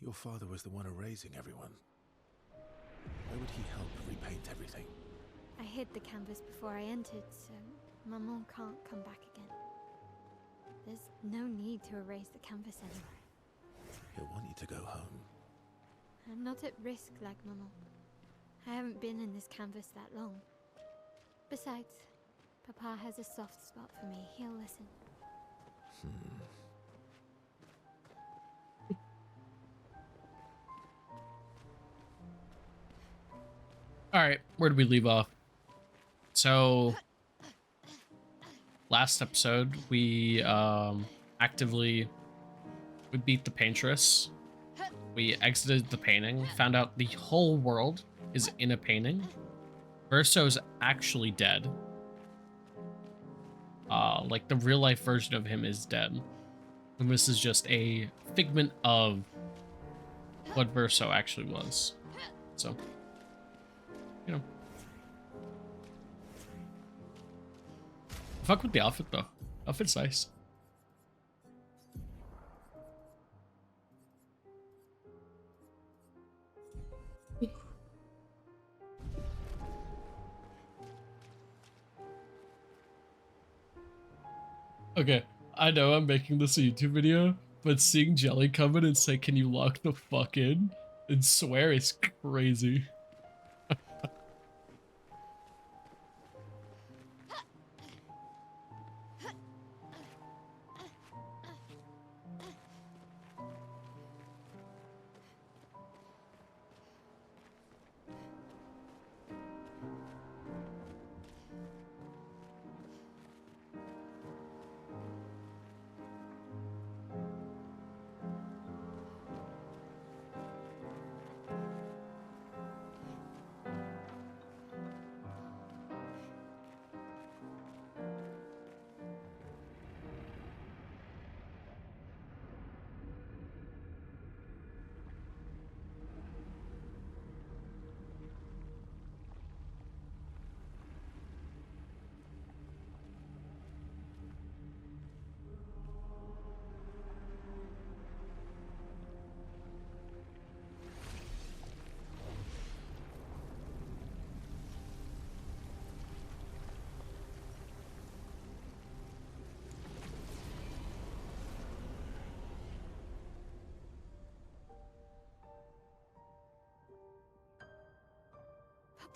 your father was the one erasing everyone. Why would he help repaint everything? I hid the canvas before I entered, so Maman can't come back again. There's no need to erase the canvas anymore. He'll want you to go home. I'm not at risk like Maman. I haven't been in this canvas that long. Besides, Papa has a soft spot for me. He'll listen. All right, where did we leave off? So last episode we we beat the paintress. We exited the painting, found out the whole world is in a painting. Verso's actually dead. Like the real life version of him is dead. And this is just a figment of what Verso actually was. So, you know. Fuck with the outfit though. Outfit's nice. Okay, I know I'm making this a YouTube video, but seeing Jelly come in and say, "Can you lock the fuck in?" and swear is crazy.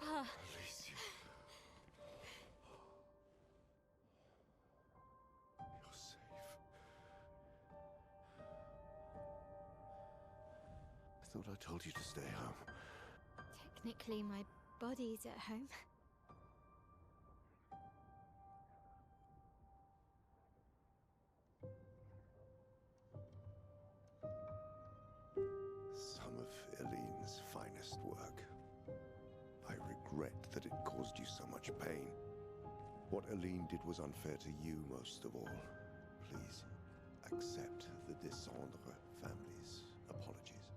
Papa. Alicia. You're safe. I thought I told you to stay home. Technically, my body's at home. Some of Eileen's finest work. I regret that it caused you so much pain. What Eileen did was unfair to you most of all. Please, accept the Descendre family's apologies.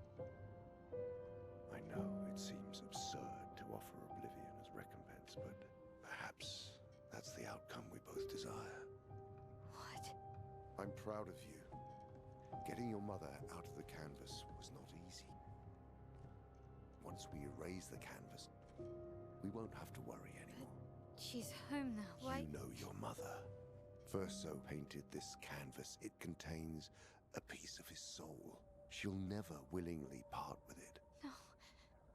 I know it seems absurd to offer oblivion as recompense, but perhaps that's the outcome we both desire. What? I'm proud of you. Getting your mother out of the canvas was not easy. Once we erase the canvas, we won't have to worry anymore. She's home now. Why? You know your mother. Verso painted this canvas. It contains a piece of his soul. She'll never willingly part with it. No.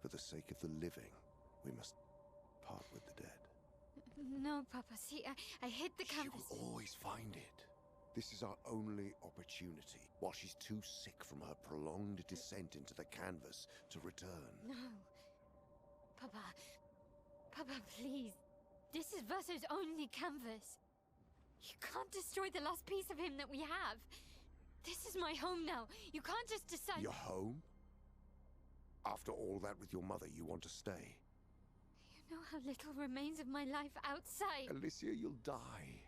For the sake of the living, we must part with the dead. No, Papa. See, I hid the canvas. She will always find it. This is our only opportunity, while she's too sick from her prolonged descent into the canvas to return. No. Papa. Papa, please. This is Verso's only canvas. You can't destroy the last piece of him that we have. This is my home now. You can't just decide... Your home? After all that with your mother, you want to stay? You know how little remains of my life outside. Alicia, you'll die.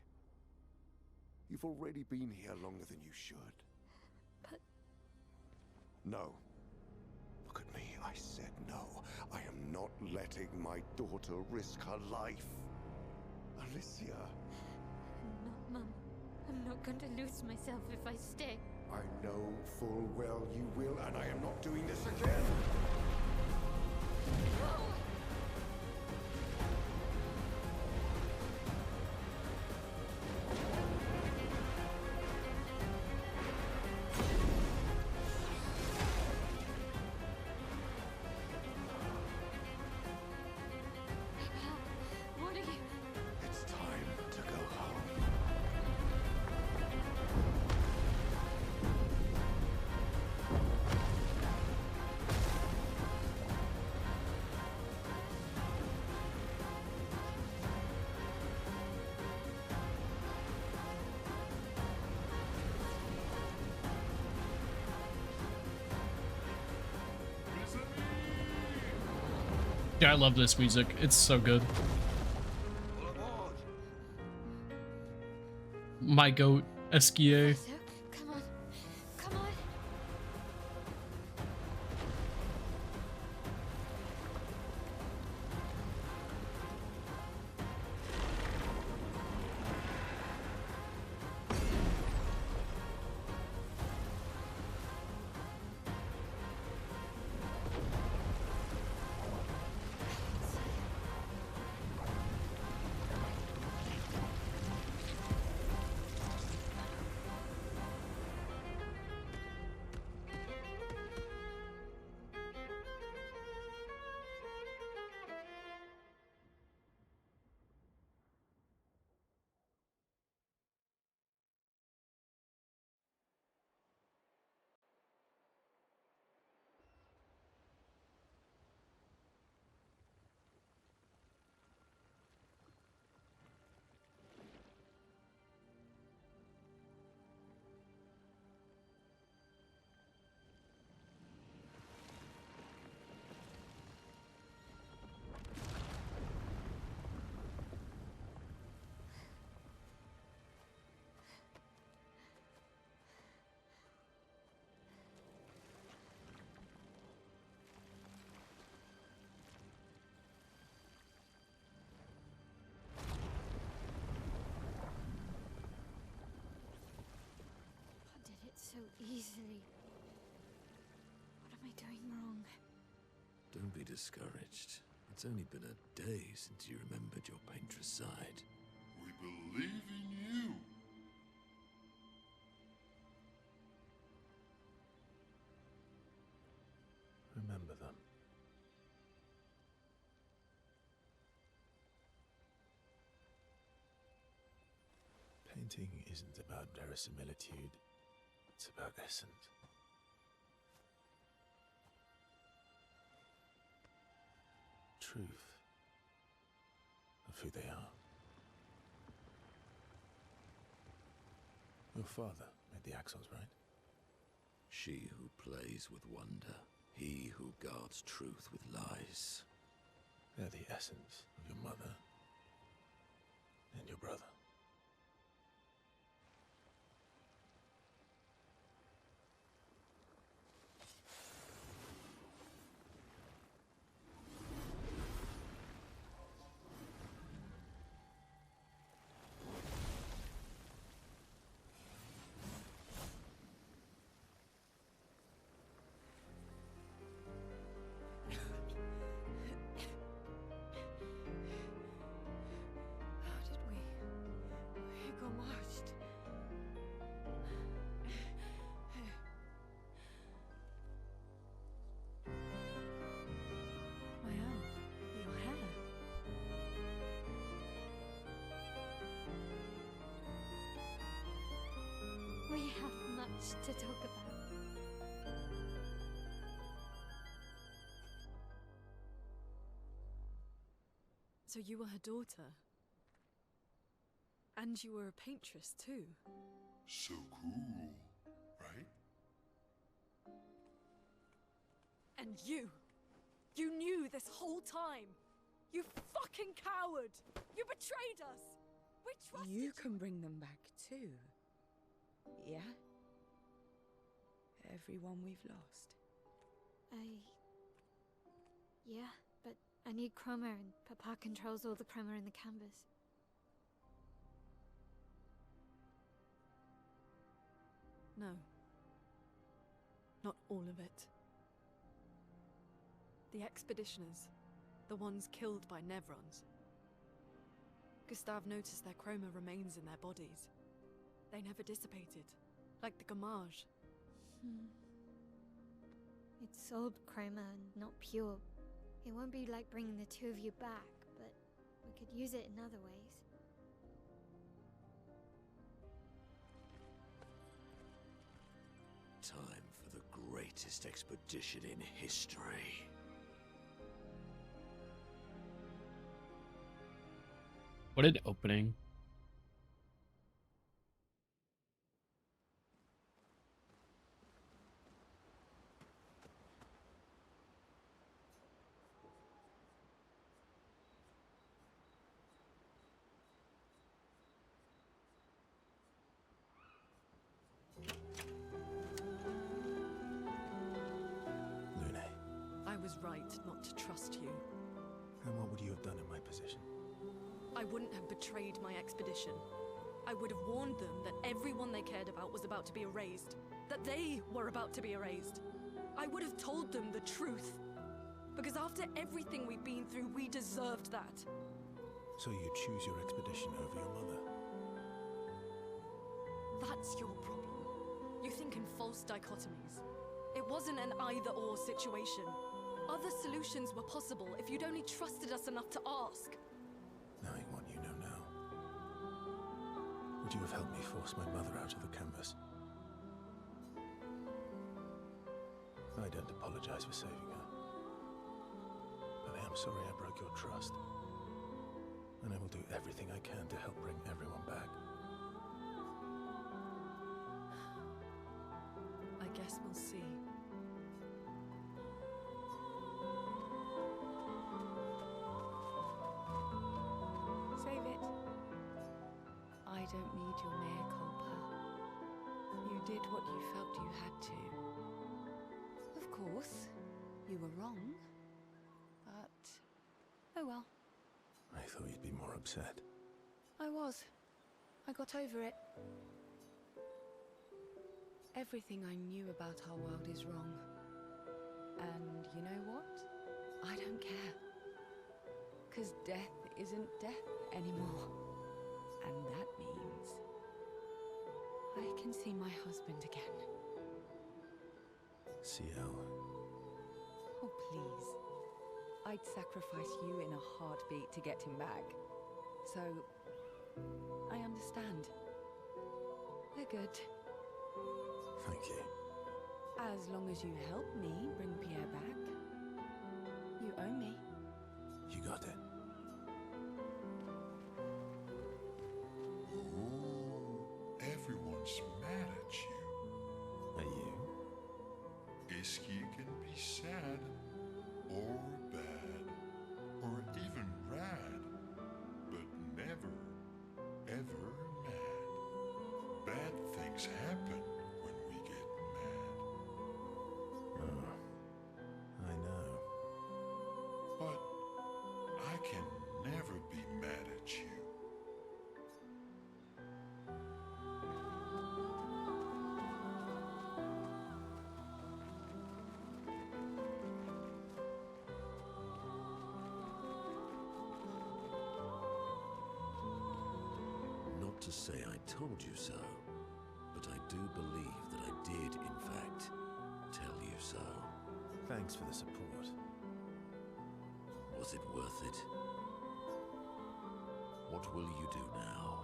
You've already been here longer than you should. But... No. Look at me. I said no. I am not letting my daughter risk her life. Alicia. Not, Mum. I'm not going to lose myself if I stay. I know full well you will, and I am not doing this again! What are you... It's time to go home. Yeah, I love this music. It's so good. My goat, Esquier. So, come on. Come on. So easily. What am I doing wrong? Don't be discouraged. It's only been a day since you remembered your painter's side. We believe in you. Remember them. Painting isn't about verisimilitude. It's about essence. Truth of who they are. Your father made the axles, right? She who plays with wonder, he who guards truth with lies. They're the essence of your mother and your brother. We have much to talk about. So you were her daughter? And you were a paintress too? So cool, right? And you knew this whole time! You fucking coward! You betrayed us! We trusted you! You can bring them back too. Yeah? Everyone we've lost. Yeah, but I need chroma and Papa controls all the chroma in the canvas. No. Not all of it. The expeditioners, the ones killed by Nevrons. Gustav noticed their chroma remains in their bodies. They never dissipated, like the Gamage. It's old chroma and not pure. It won't be like bringing the two of you back, but we could use it in other ways. Time for the greatest expedition in history. What an opening. Lune, I was right not to trust you. and what would you have done in my position? I wouldn't have betrayed my expedition. I would have warned them that everyone they cared about was about to be erased. That they were about to be erased. I would have told them the truth. Because after everything we've been through, we deserved that. So you choose your expedition over your mother? That's your problem. You think in false dichotomies. It wasn't an either-or situation. Other solutions were possible if you'd only trusted us enough to ask. Knowing what you know now, would you have helped me force my mother out of the canvas? I don't apologize for saving her. But I am sorry I broke your trust. And I will do everything I can to help bring everyone back. I guess we'll see. Save it. I don't need your mea culpa. You did what you felt you had to. Of course, you were wrong. But, oh well. I thought you'd be more upset. I was. I got over it. Everything I knew about our world is wrong. And you know what? I don't care. 'Cause death isn't death anymore. And that means I can see my husband again. CL. Oh, please. I'd sacrifice you in a heartbeat to get him back. So, I understand. We're good. Thank you. As long as you help me bring Pierre back. You owe me. You got it. Oh, everyone's mad at you. Are you? Isky can be sad, or bad, or even rad, but never, ever mad. Bad things happen when we get mad. Oh, I know. But I can never be mad at you. Not to say I told you so, but I do believe that I did, in fact, tell you so. Thanks for the support. Was it worth it? What will you do now?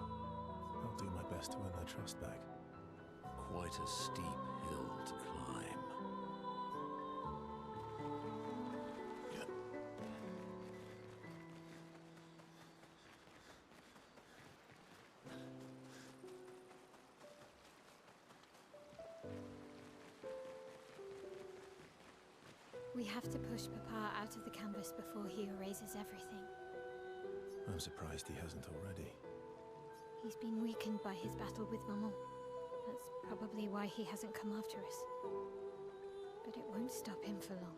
I'll do my best to earn their trust back. Quite a steep hill to climb. Yeah. We have to push Papa out of the canvas before he erases everything. I'm surprised he hasn't already. He's been weakened by his battle with Maman. That's probably why he hasn't come after us. But it won't stop him for long.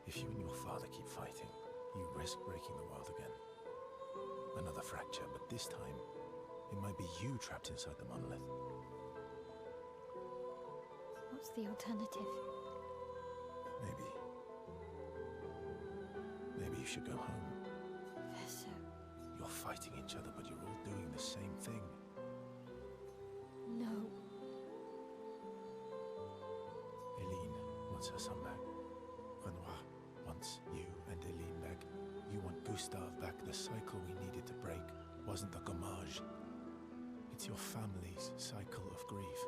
If you and your father keep fighting, you risk breaking the world again. Another fracture, but this time, it might be you trapped inside the monolith. What's the alternative. Maybe you should go home. Verso. You're fighting each other, but you're all doing the same thing. No. Eileen wants her son back. Renoir wants you and Eileen back. You want Gustave back. The cycle we needed to break wasn't the gommage. It's your family's cycle of grief.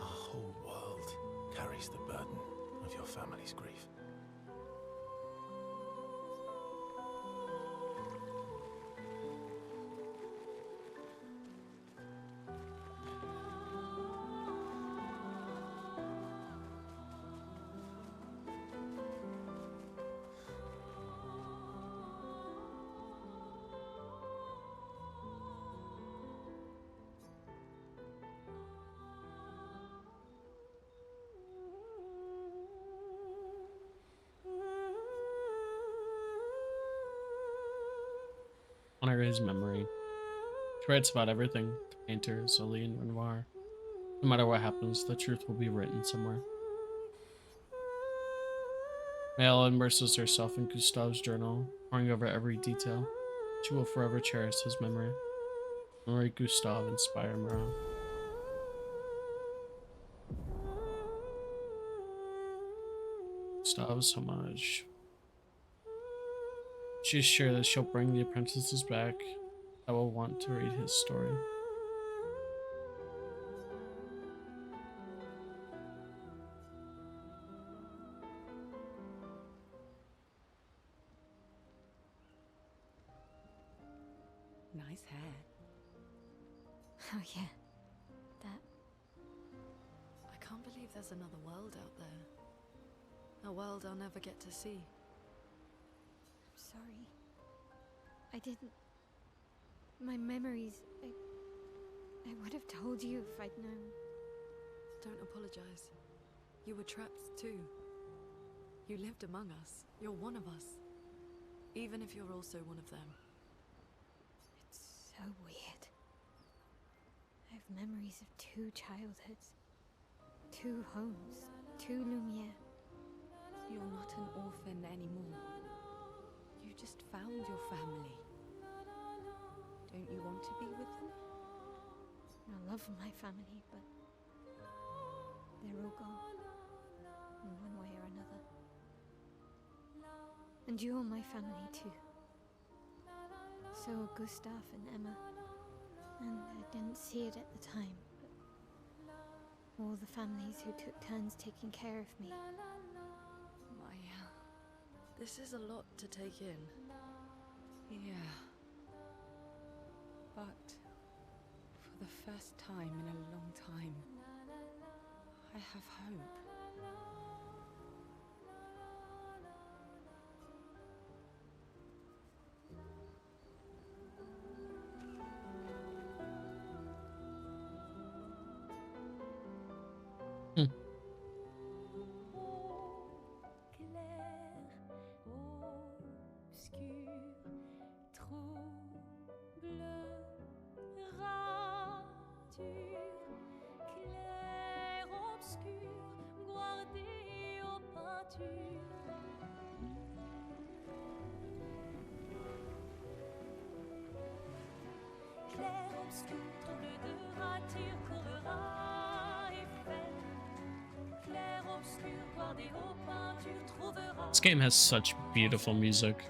Our whole world carries the burden of your family's grief. Honor his memory. She writes about everything. The painter, Celine, Renoir. No matter what happens, the truth will be written somewhere. Maëlle immerses herself in Gustave's journal, poring over every detail. She will forever cherish his memory. Memory Gustave inspire Marat. Gustave's homage. She is sure that she'll bring the apprentices back that will want to read his story. Nice hair. Oh yeah. That. I can't believe there's another world out there. A world I'll never get to see. I'm sorry. I didn't. My memories. I would have told you if I'd known. Don't apologize. You were trapped too. You lived among us. You're one of us. Even if you're also one of them. It's so weird. I have memories of 2 childhoods. 2 homes. 2 Lumiere. You're not an orphan anymore. You just found your family. Don't you want to be with them? I love my family, but they're all gone. In one way or another. And you're my family too. So are Gustave and Emma. And I didn't see it at the time, but all the families who took turns taking care of me. Maya, this is a lot to take in. Yeah. But for the first time in a long time, I have hope. This game has such beautiful music.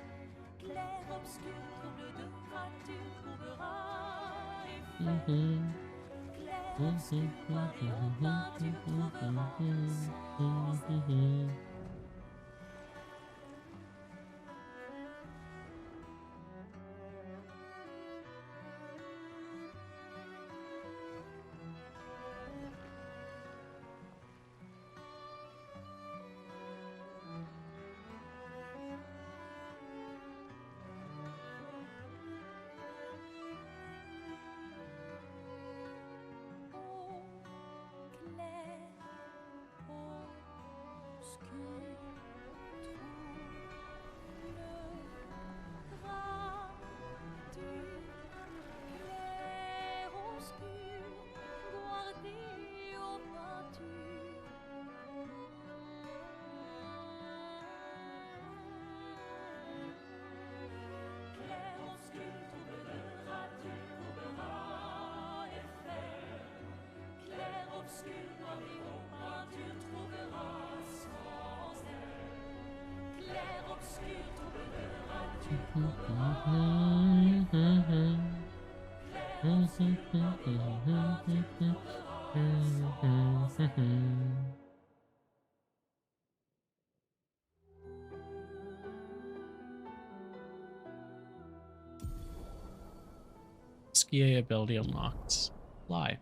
Skier ability unlocked. Fly.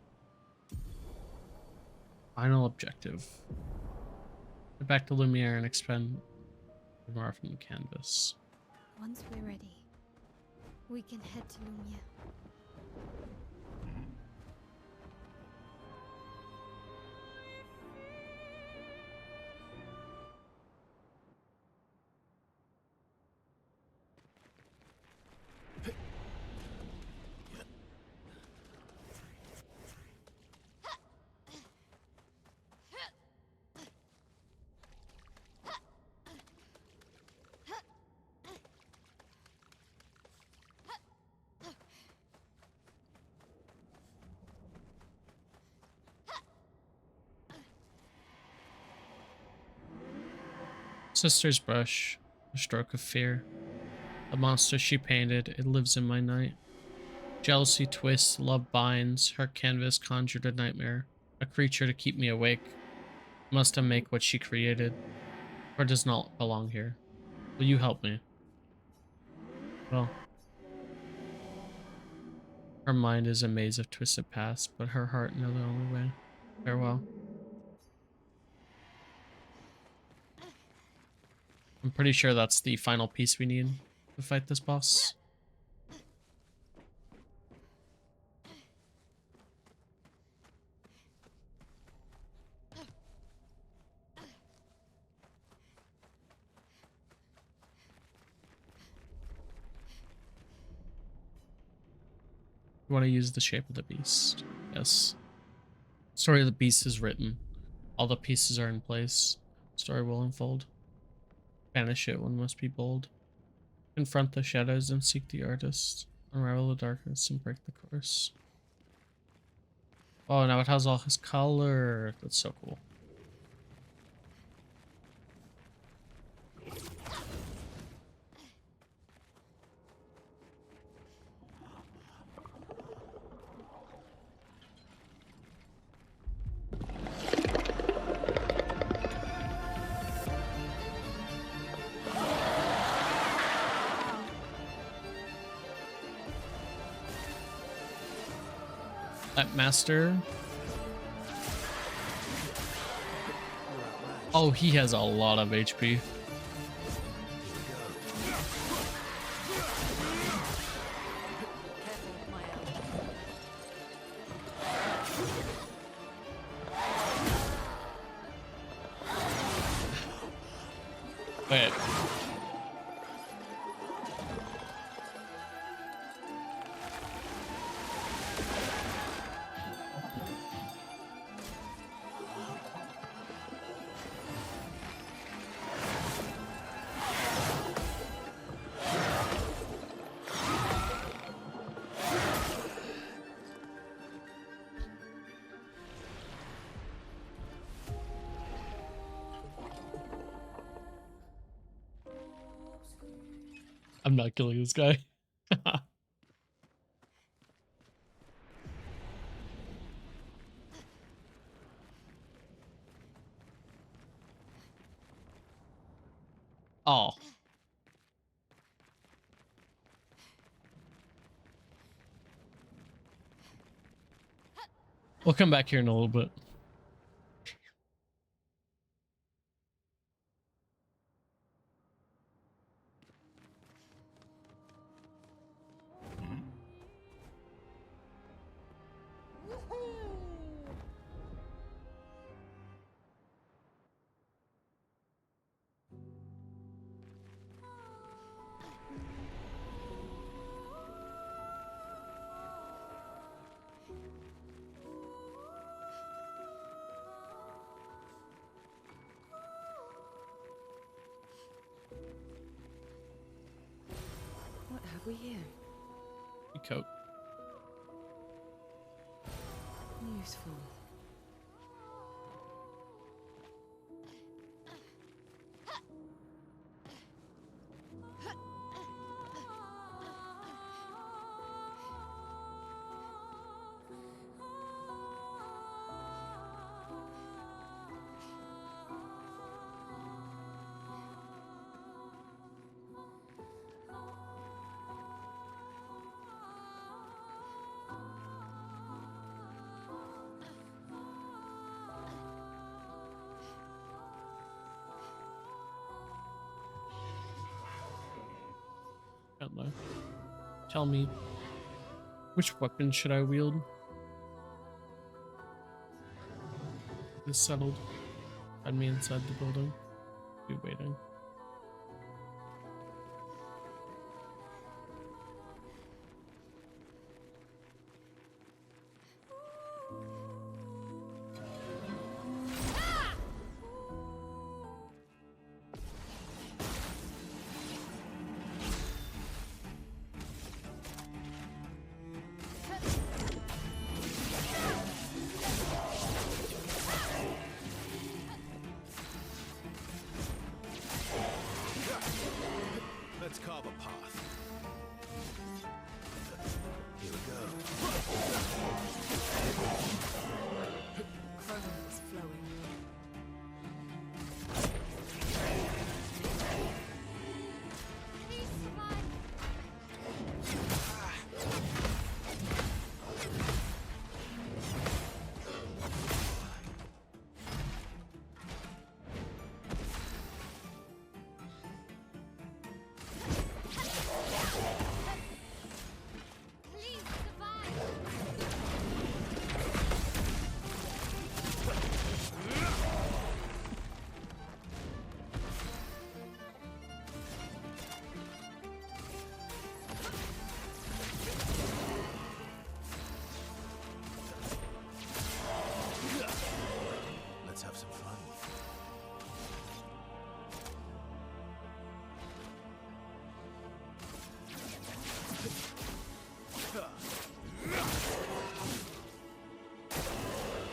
Final objective. Get back to Lumiere and expend more from the canvas. Once we're ready, we can head to Lumia. Sister's brush, a stroke of fear. The monster she painted, it lives in my night. Jealousy twists, love binds, her canvas conjured a nightmare, a creature to keep me awake. Must unmake what she created, or does not belong here. Will you help me? Well, her mind is a maze of twisted paths, but her heart know the only way. Farewell. I'm pretty sure that's the final piece we need to fight this boss. You want to use the shape of the beast? Yes. Story of the beast is written. All the pieces are in place. Story will unfold. Banish it, one must be bold. Confront the shadows and seek the artist. Unravel the darkness and break the course. Oh, now it has all his color. That's so cool. Master. Oh, he has a lot of HP. Wait. I'm not killing this guy. Oh. We'll come back here in a little bit. What have we here? Coat. Useful. don't know. Tell me, which weapon should I wield? This settled. Find me inside the building. Be waiting. Let's carve a path. Here we go. Chrome is flowing. Please survive. Please survive. Let's have some fun.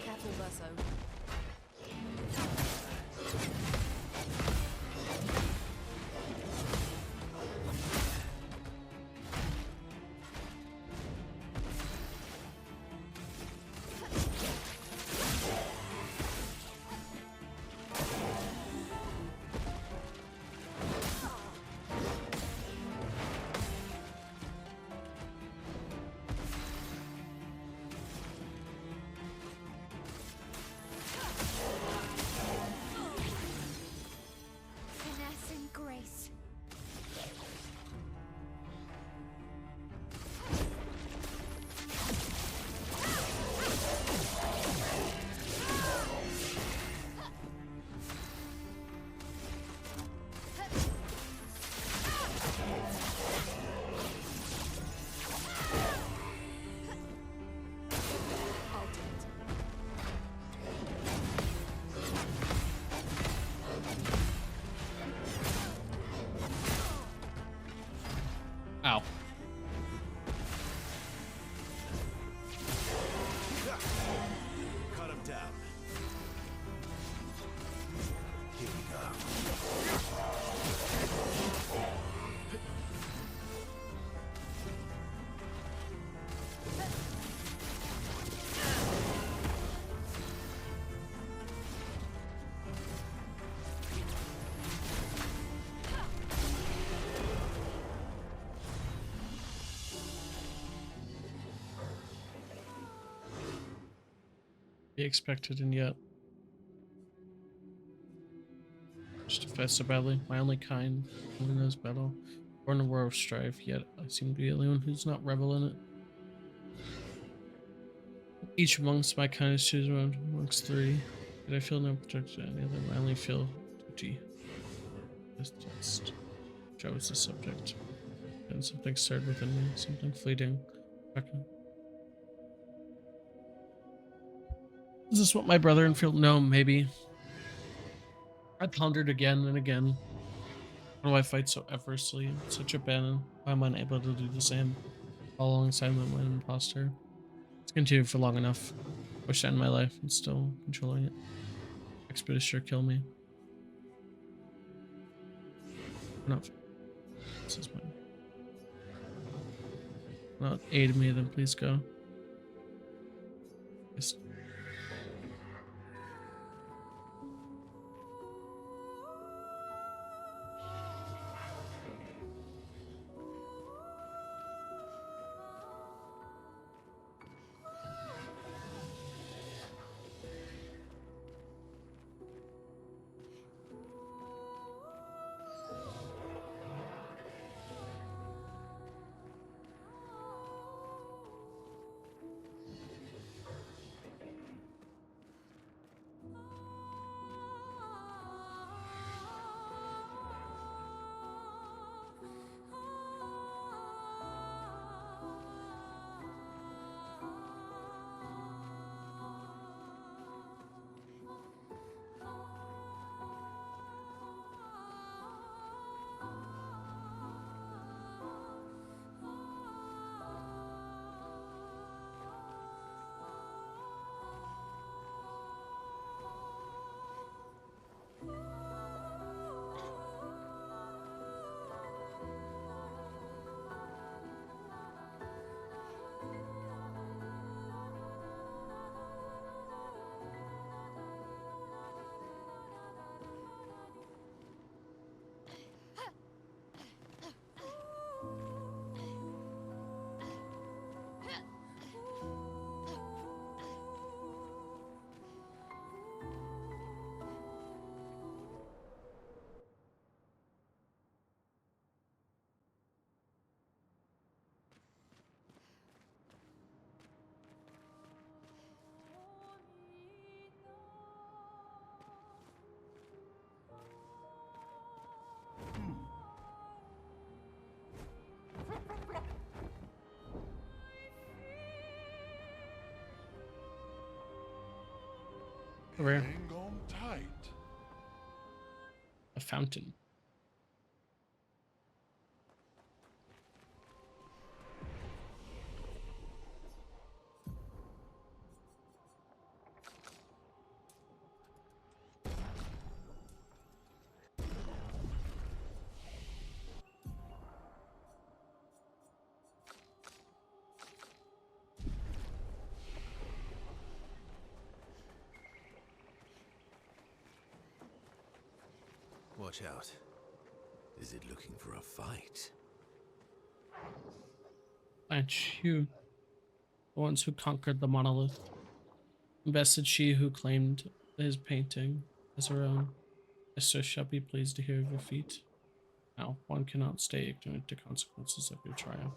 Careful, Verso. Finesse and grace. Ultimate. Ow. Cut him down. Here we go. Be expected and yet. Just to fight so badly. My only kind. Only knows battle. Born in a war of strife, yet I seem to be the only one who's not rebel in it. Each amongst my kind is chosen amongst three. Yet I feel no protection to any other. I only feel duty. Just Joe is the subject. And something stirred within me. Something fleeting. Is this what my brother and feel? No, maybe. I pondered again and again. Why do I fight so effortlessly? Such abandon. Why am I unable to do the same? All alongside my imposter. It's continued for long enough. Wish to end my life and still controlling it. Expedition sure kill me. No. This is mine. Not aid me, then please go. Yes. Rare. Hang on tight. A fountain. Watch out. Is it looking for a fight? Blanche Hugh, the ones who conquered the monolith. Invested she who claimed his painting as her own. Esther shall be pleased to hear of your feat. Now, one cannot stay ignorant to consequences of your triumph.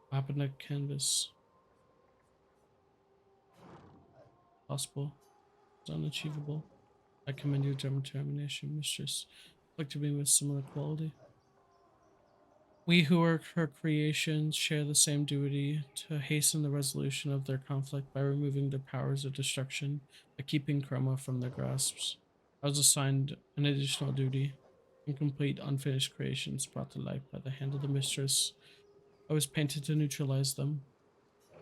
What happened to canvas? Possible. It's unachievable. I commend your determination, mistress. Look to me with similar quality. We who are her creations share the same duty to hasten the resolution of their conflict by removing their powers of destruction, by keeping Chroma from their grasps. I was assigned an additional duty. Incomplete, unfinished creations brought to life by the hand of the mistress. I was painted to neutralize them.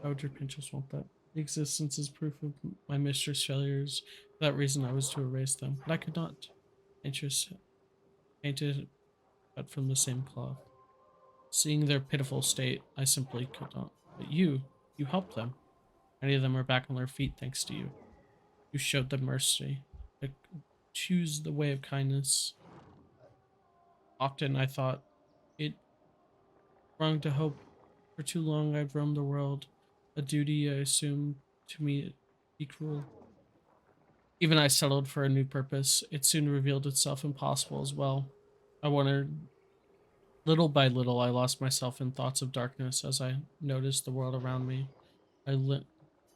Why would your painters want that? The existence is proof of my mistress' failures. For that reason, I was to erase them, but I could not. Painters painted cut from the same cloth. Seeing their pitiful state, I simply could not. But you helped them. Many of them are back on their feet thanks to you. You showed them mercy. I choose the way of kindness. Often I thought it wrong to hope. For too long I've roamed the world, a duty I assumed to me be cruel. Even I settled for a new purpose. It soon revealed itself impossible as well. I wondered. Little by little, I lost myself in thoughts of darkness as I noticed the world around me. I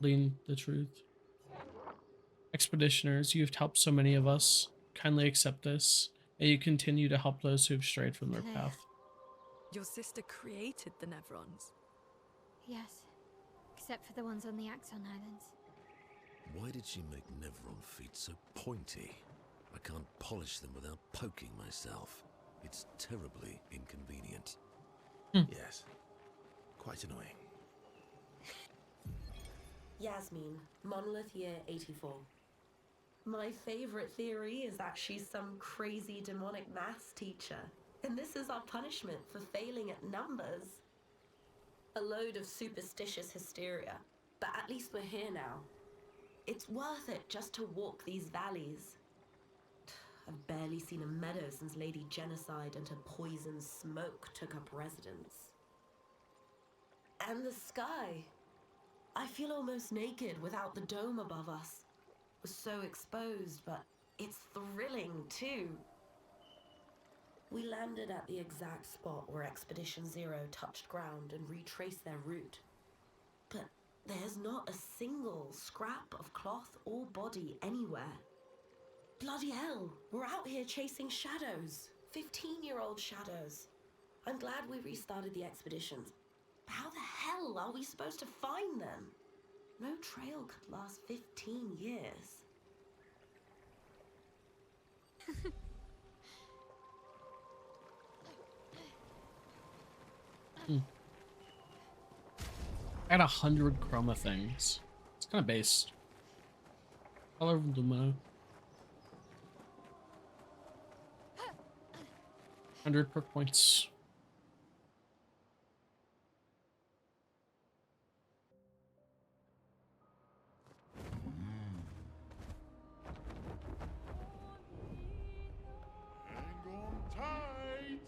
leaned the truth. Expeditioners, you've helped so many of us. Kindly accept this, and you continue to help those who have strayed from their path. Your sister created the Nevrons. Yes, except for the ones on the Axon Islands. Why did she make Nevron feet so pointy? I can't polish them without poking myself. It's terribly inconvenient. Yes. Quite annoying. Yasmin, Monolith Year 84. My favorite theory is that she's some crazy demonic maths teacher, and this is our punishment for failing at numbers. A load of superstitious hysteria, but at least we're here now. It's worth it just to walk these valleys. I've barely seen a meadow since Lady Genocide and her poison smoke took up residence. And the sky. I feel almost naked without the dome above us. We're so exposed, but it's thrilling too. We landed at the exact spot where Expedition Zero touched ground and retraced their route. But there's not a single scrap of cloth or body anywhere. Bloody hell, we're out here chasing shadows. 15-year-old shadows. I'm glad we restarted the expeditions. But how the hell are we supposed to find them? No trail could last 15 years. I had 100 chroma things. It's kind of based. Color of Lumina. 100 perk points. Hang on tight.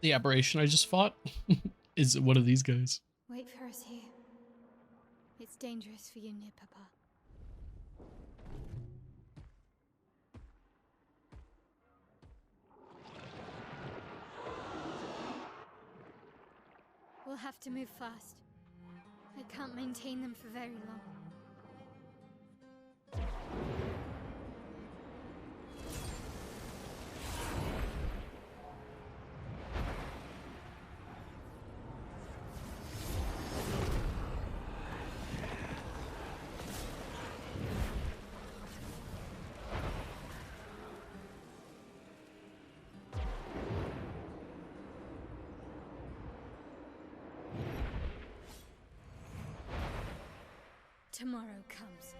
The aberration I just fought is one of these guys. Wait for us here. It's dangerous for you near Papa. We'll have to move fast. I can't maintain them for very long. Tomorrow comes.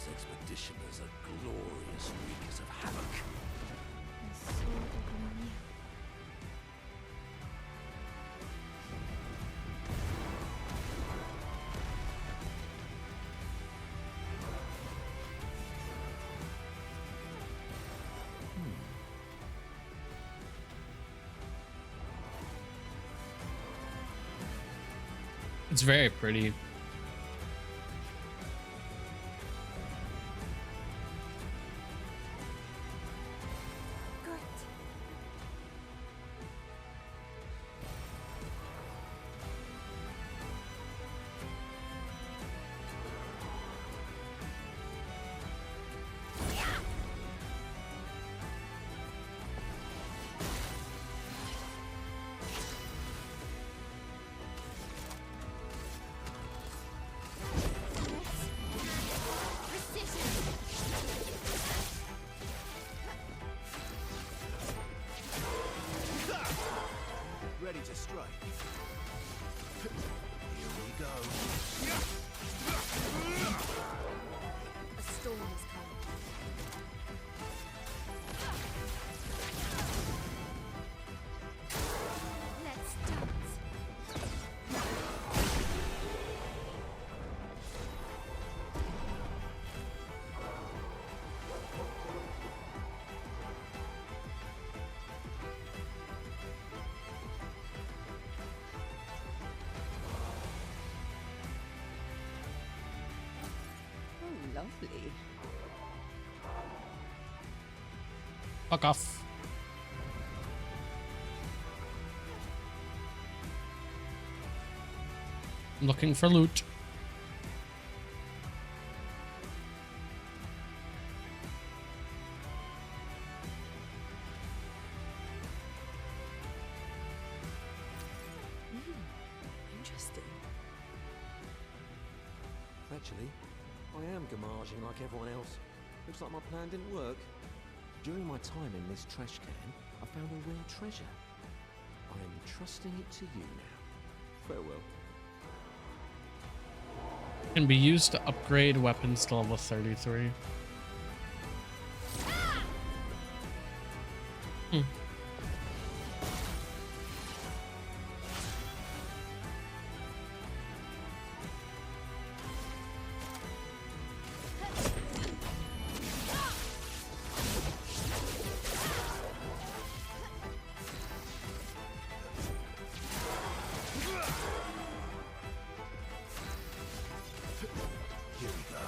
Expeditioners are glorious wreakers of havoc. And so ugly new. It's very pretty. Ready to strike. Here we go. A storm is coming. Let's dance. Oh, lovely. Fuck off. I'm looking for loot. Interesting. Actually, I am gamaging like everyone else. Looks like my plan didn't work. During my time in this trash can, I found a rare treasure. I am entrusting it to you now. Farewell. Can be used to upgrade weapons to level 33. Here we go.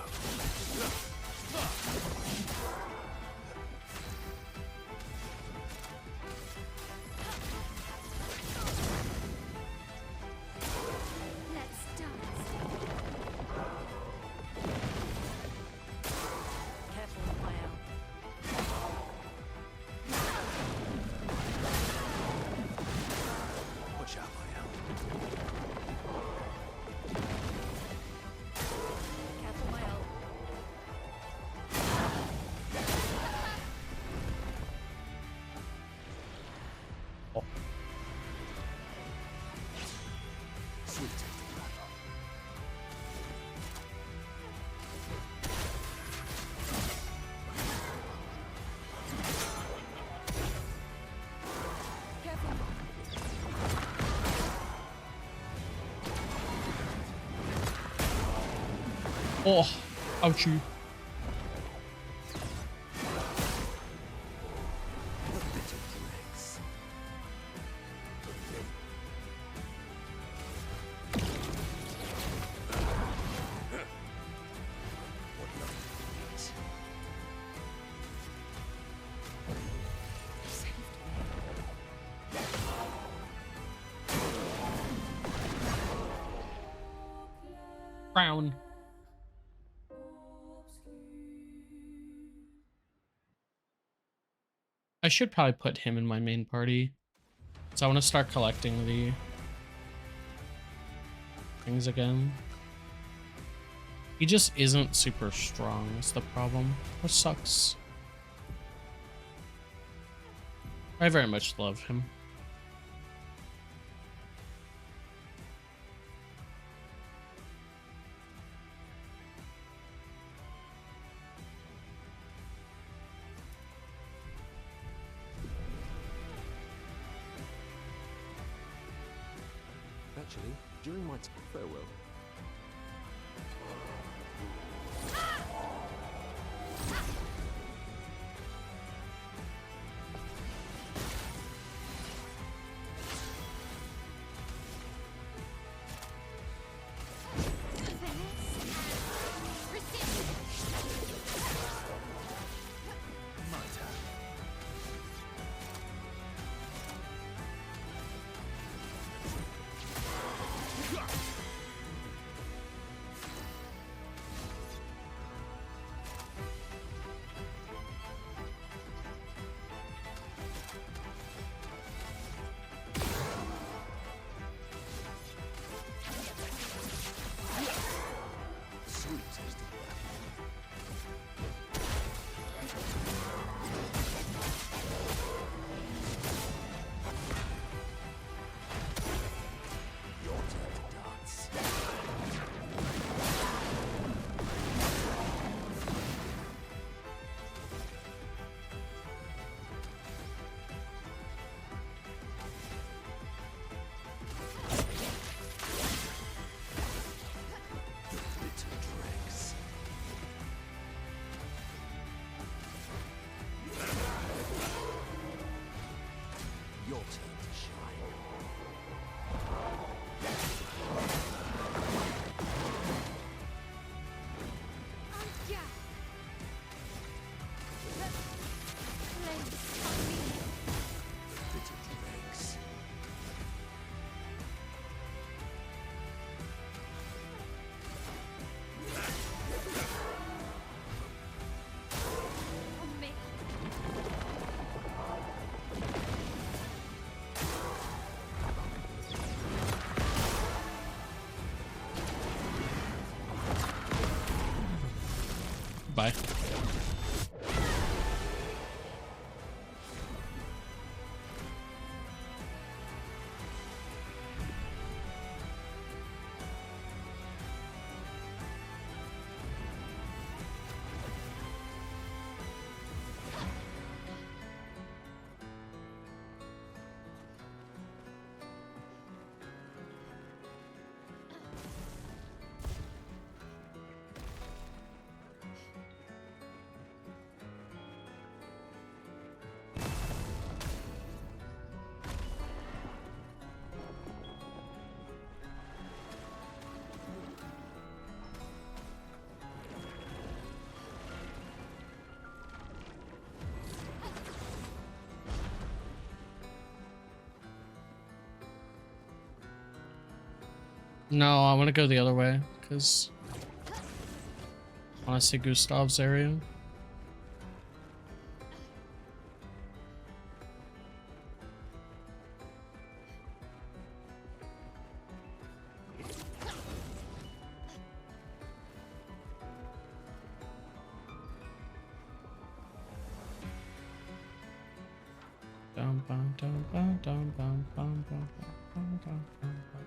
Oh, ouchie. Crown. I should probably put him in my main party. So I want to start collecting the things again. He just isn't super strong, is the problem. Which sucks. I very much love him. Actually, during my farewell. Bye. No, I want to go the other way, because I want to see Gustav's area. Dum, bum, dum, bum, dum, bum, bum, bum, bum, dum, bum, bum.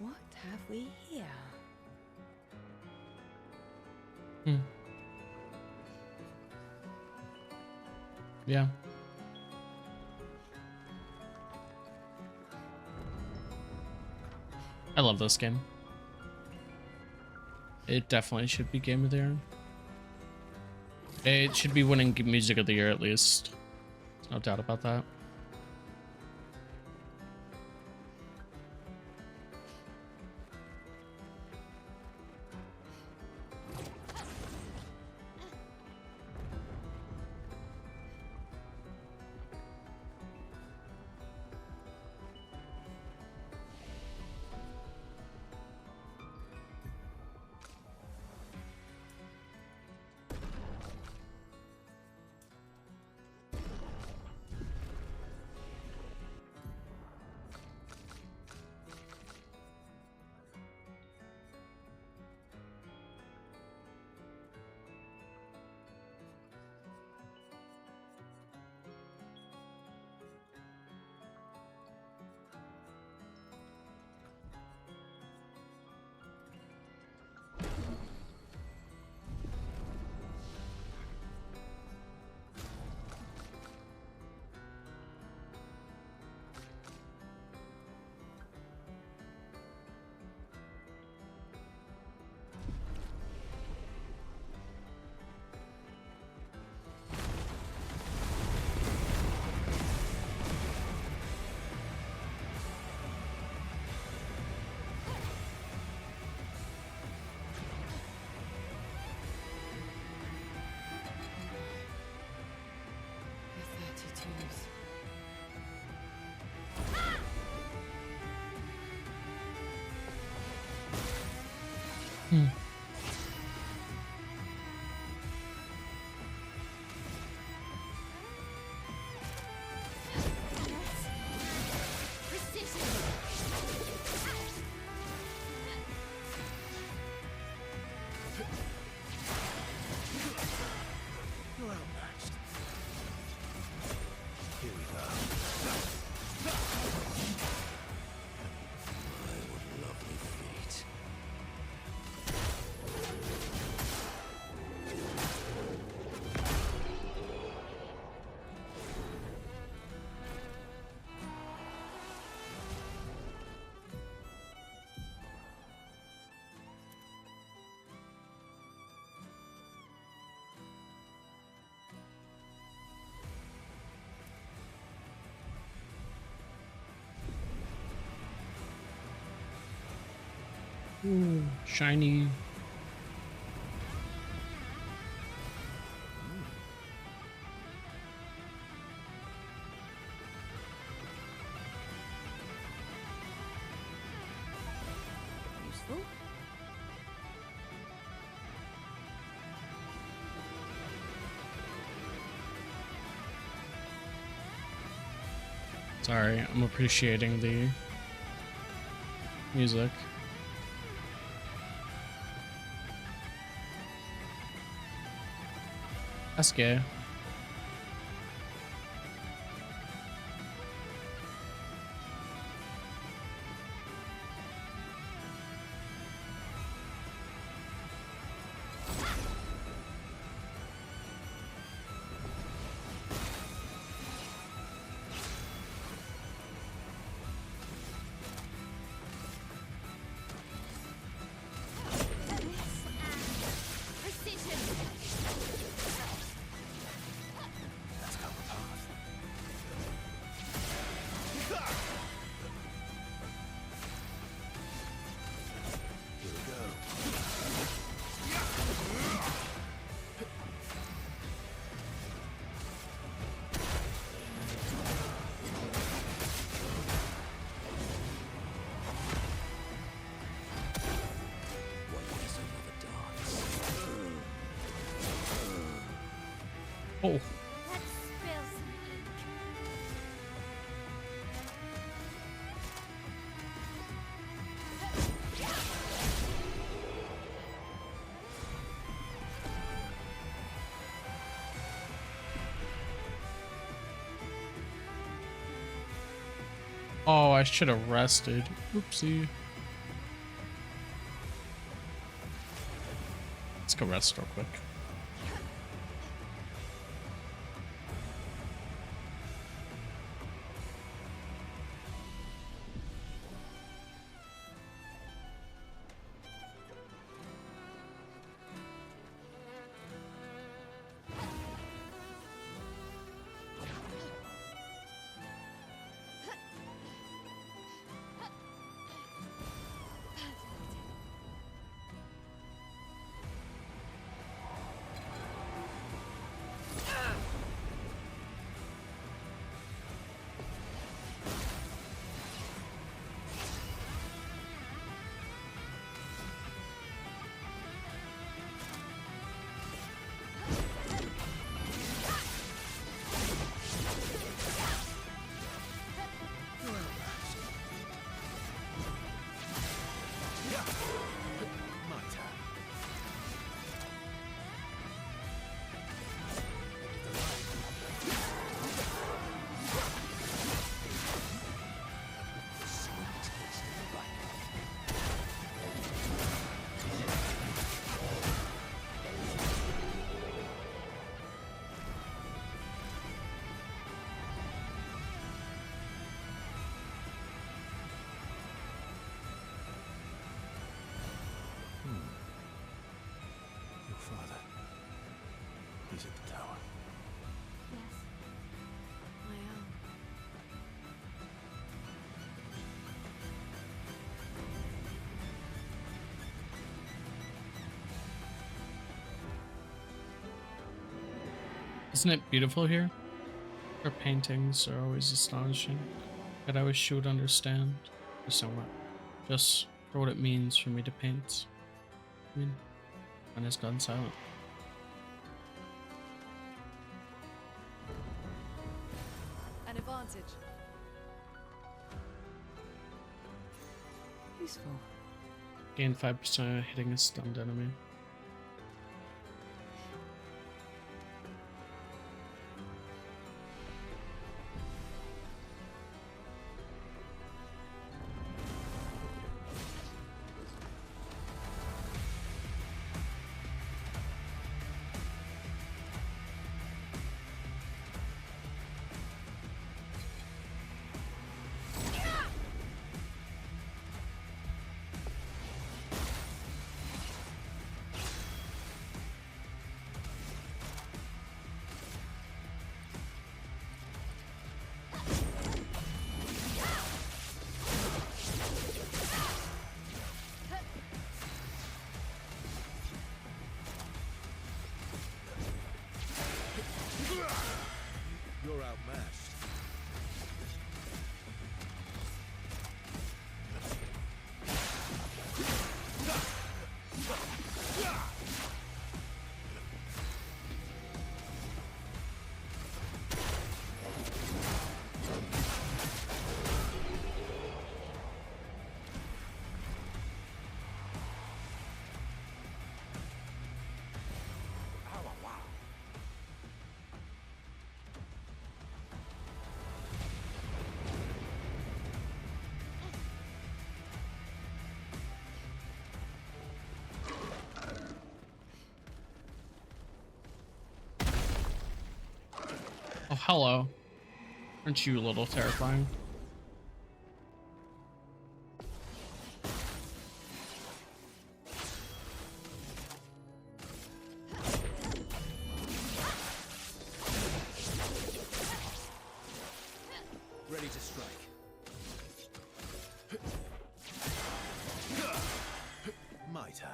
What have we here? Yeah. I love this game. It definitely should be Game of the Year. It should be winning Music of the Year at least. There's no doubt about that. Hmm. You're outmatched. Here we go. My, what lovely feet. Ooh, shiny. Useful. Sorry, I'm appreciating the music. That's gay. Oh. Let's spill some ink. Oh, I should have rested. Oopsie. Let's go rest real quick. He's at the tower. Yes, I am. Isn't it beautiful here? Her paintings are always astonishing, but I wish she would understand, or somewhat, just for what it means for me to paint. I mean, when has gone silent. An advantage. Useful. Gain 5% hitting a stunned enemy. You're outmatched. Oh, hello. Aren't you a little terrifying? Ready to strike. My turn.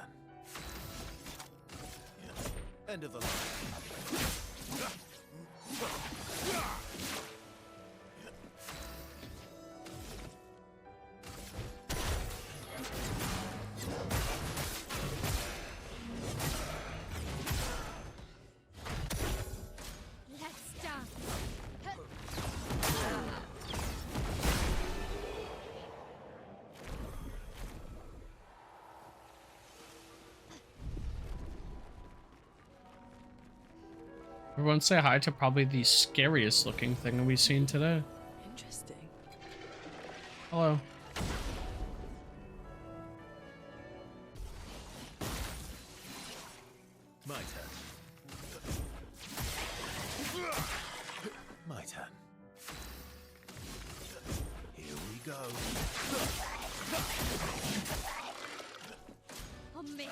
End of the line. Let's dance. Everyone say hi to probably the scariest looking thing we've seen today. Interesting. Hello. My turn. My turn. Here we go. On me.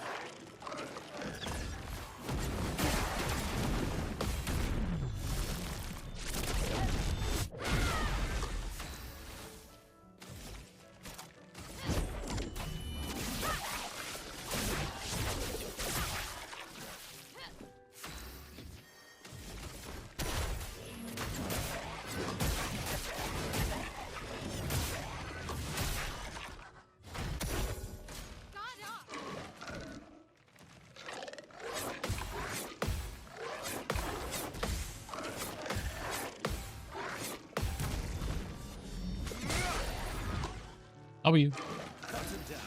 How are you? Cut him down.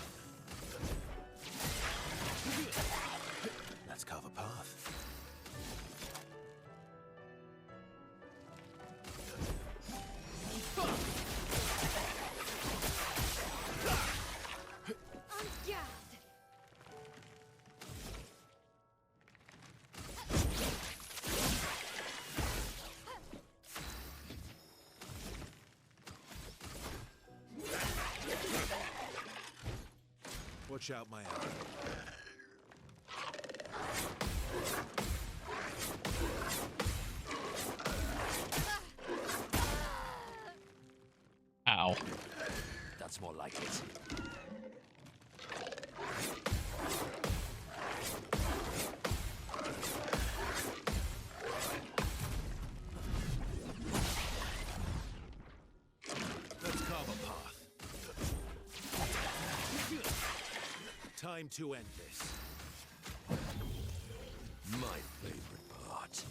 Let's carve a path. On guard. Watch out, my ally. Wow. That's more like it. Let's carve a path. Time to end this. My favorite part.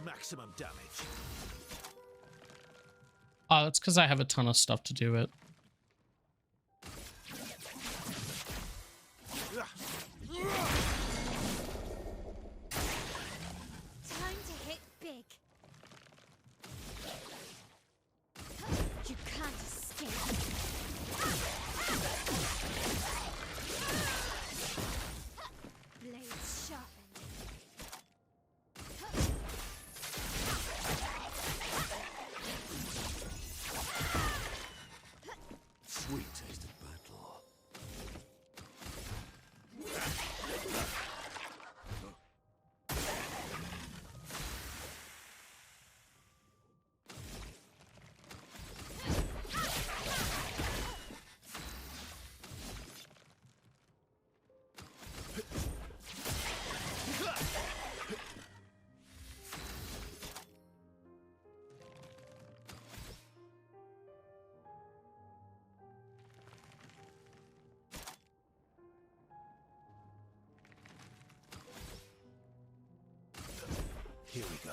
Maximum damage. Oh, that's because I have a ton of stuff to do it. Time to hit big. You can't escape. Blades sharpened. Sweet taste of battle. Here we go.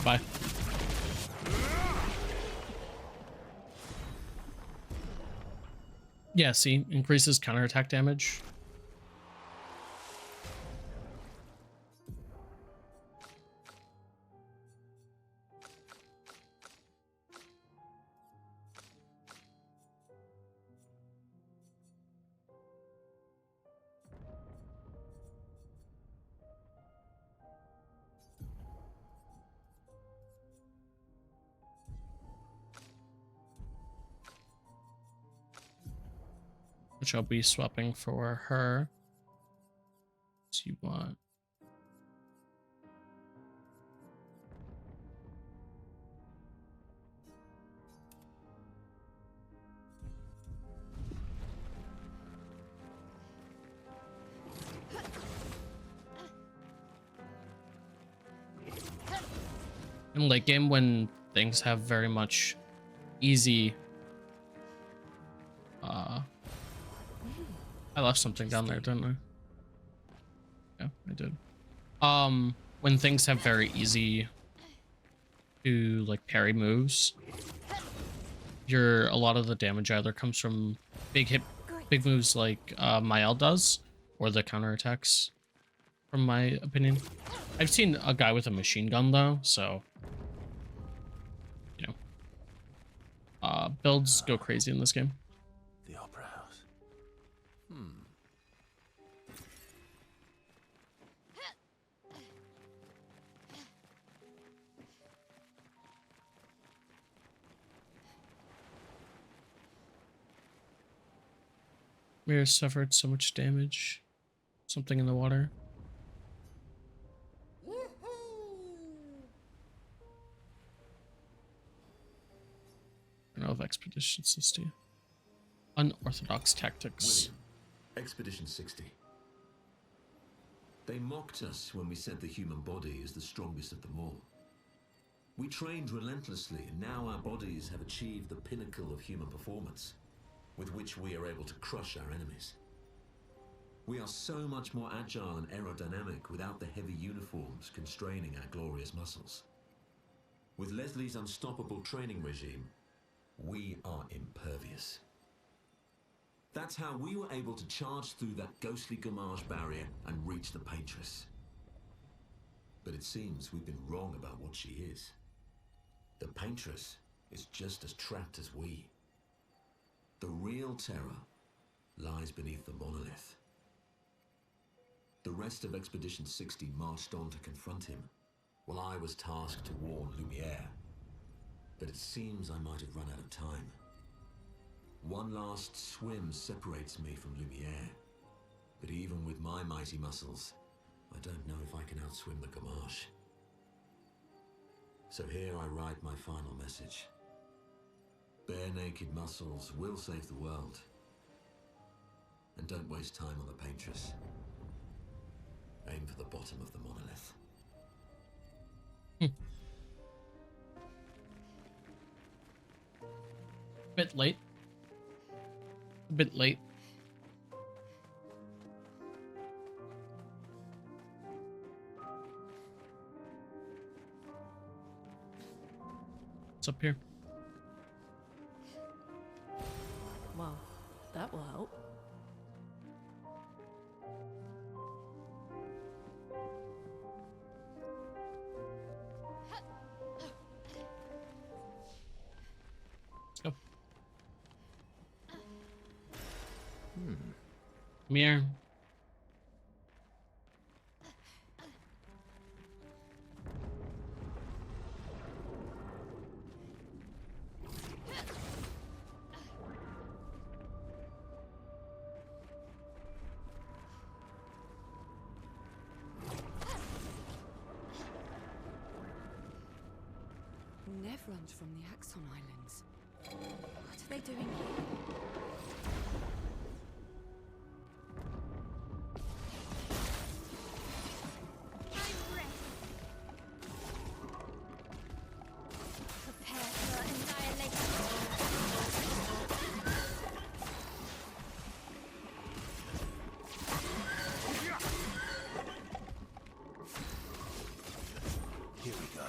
Bye. Yeah, see, increases counterattack damage. Which I'll be swapping for her. So you want. In late game, when things have very much easy. I left something down there, didn't I? Yeah, I did. When things have very easy to like parry moves, a lot of the damage either comes from big moves like Mael does, or the counterattacks. from my opinion. I've seen a guy with a machine gun though, so you know, builds go crazy in this game. The Opera House. Hmm. Mirror suffered so much damage. Something in the water. Of Expedition 60. Unorthodox tactics. William, Expedition 60. They mocked us when we said the human body is the strongest of them all. We trained relentlessly, and now our bodies have achieved the pinnacle of human performance, with which we are able to crush our enemies. We are so much more agile and aerodynamic without the heavy uniforms constraining our glorious muscles. With Leslie's unstoppable training regime, we are impervious. That's how we were able to charge through that ghostly Gamage barrier and reach the Paintress. But it seems we've been wrong about what she is. The Paintress is just as trapped as we. The real terror lies beneath the monolith. The rest of Expedition 60 marched on to confront him, while I was tasked to warn Lumiere. But it seems I might have run out of time. One last swim separates me from Lumiere, but even with my mighty muscles, I don't know if I can outswim the Gamage. So here I write my final message. Bare naked muscles will save the world. And don't waste time on the Paintress. Aim for the bottom of the monolith. Bit late. A bit late. What's up here? Well, that will help. Let's go. Come here. Neverons from the Axon Islands. What are they doing here? I'm ready. Prepare for annihilation. Here we go.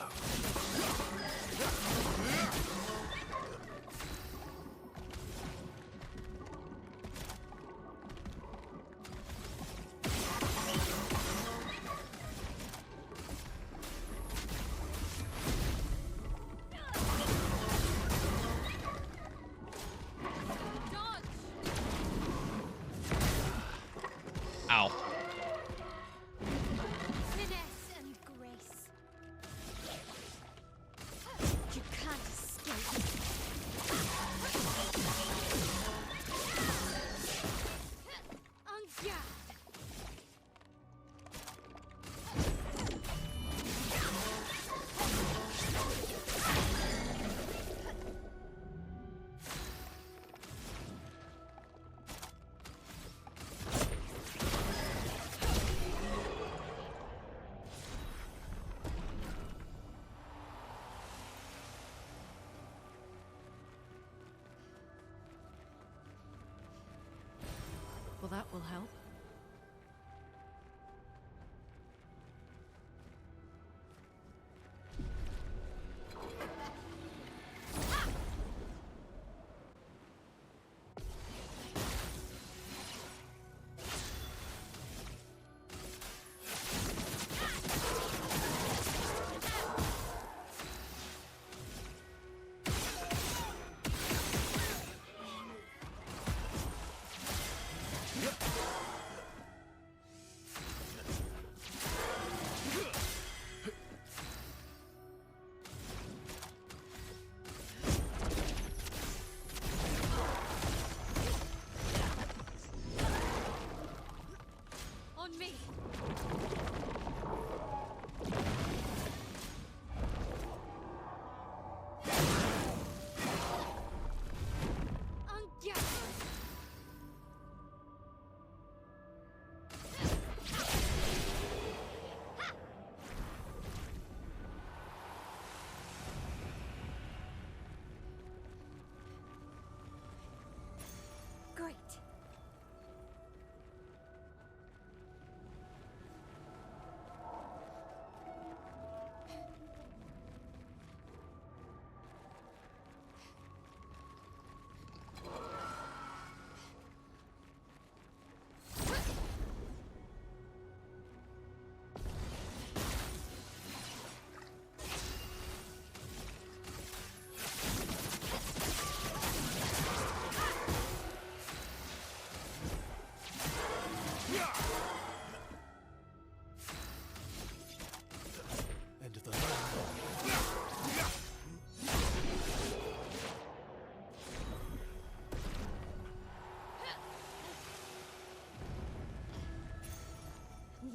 Ow. Finesse and grace. You can't escape. On guard. Well, that will help.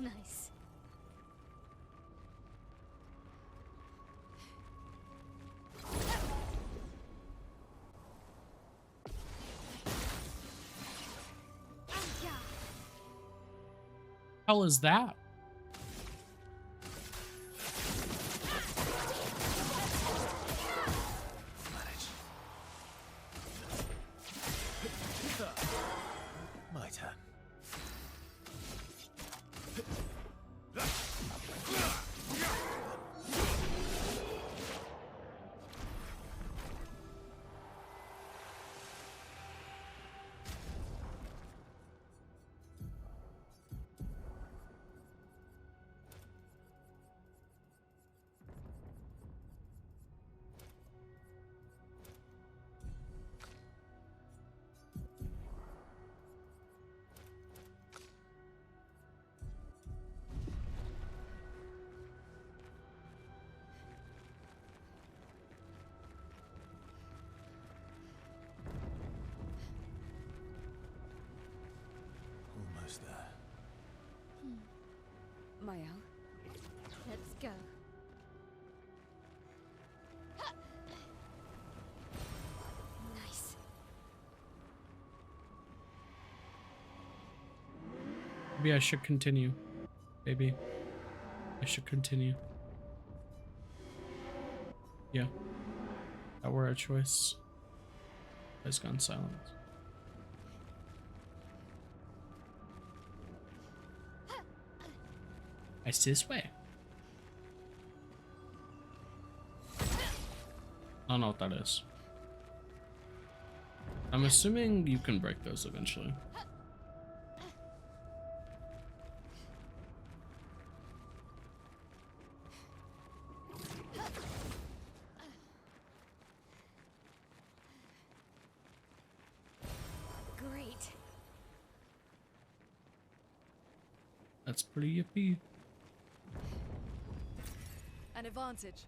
nice. Hell is that? My turn. Almost there. Mael, Let's go. Nice. Maybe I should continue. Maybe I should continue. Yeah. That were a choice. Has gone silent. I see this way. I don't know what that is. I'm assuming you can break those eventually. Great. That's pretty yippee. An advantage.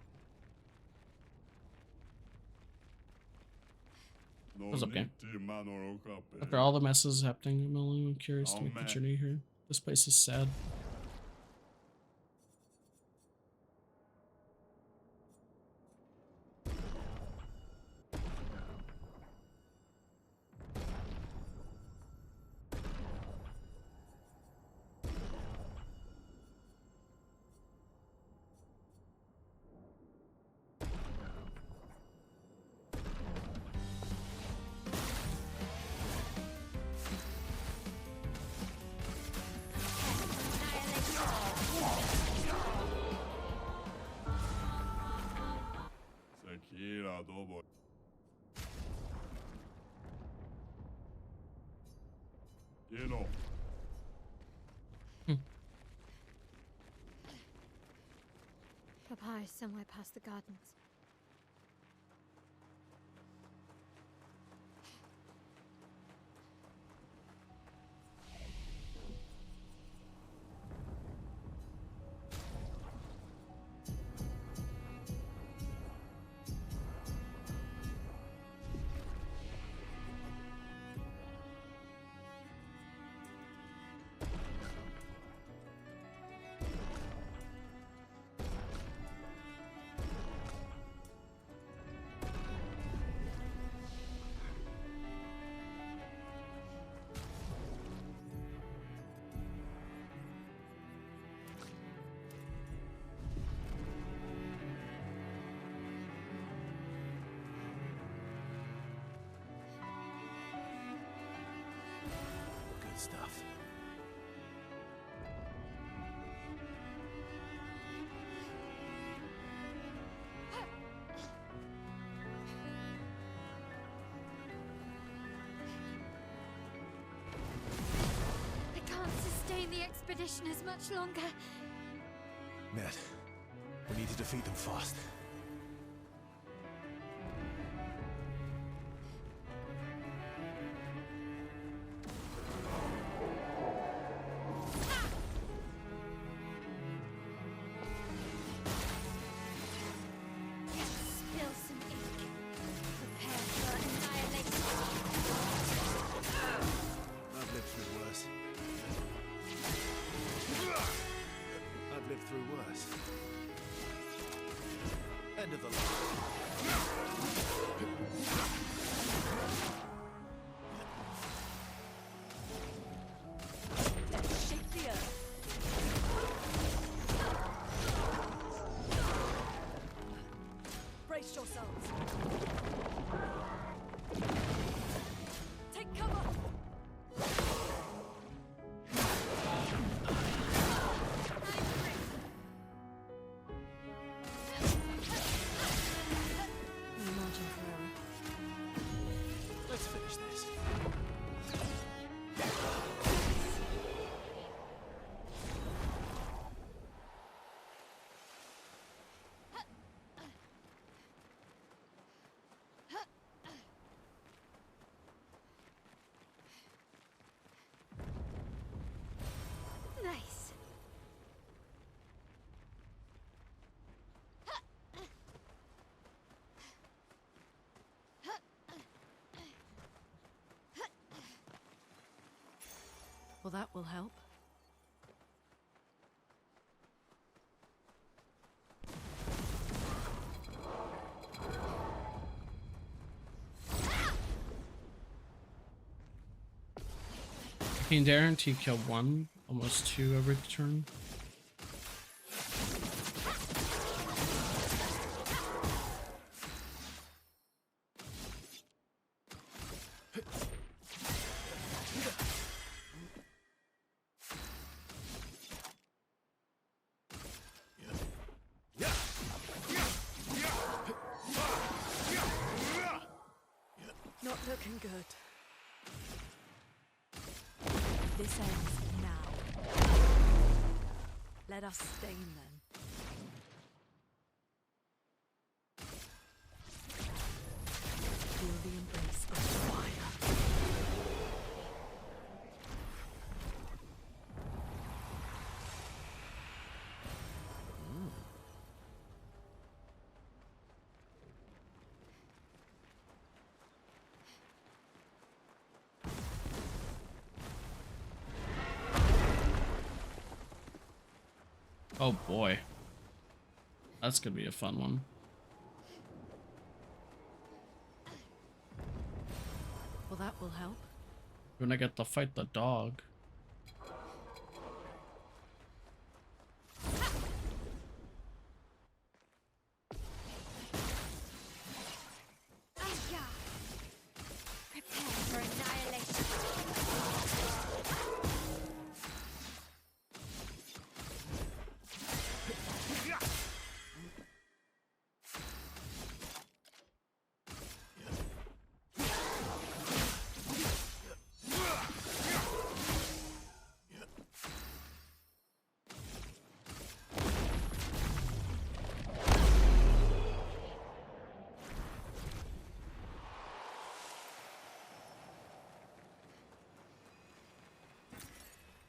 That's okay. After all the messes happening, I'm only curious to make the journey here. This place is sad. Papa is somewhere past the gardens. Good stuff. I can't sustain the expedition as much longer. Ned, we need to defeat them fast. Spill some ink. Prepare for annihilation. I've lived through worse. through worse. End of the line. Shake the earth. Brace yourselves. Take cover. Margin for error. Let's finish this. Nice. Well, that will help. Can guarantee kill 1, almost 2 every turn. Not looking good. This ends now. Let us stain them. Feel the embrace of fire. Oh boy. That's gonna be a fun one. Well, that will help. When I get to fight the dog. Aya! Prepare for annihilation.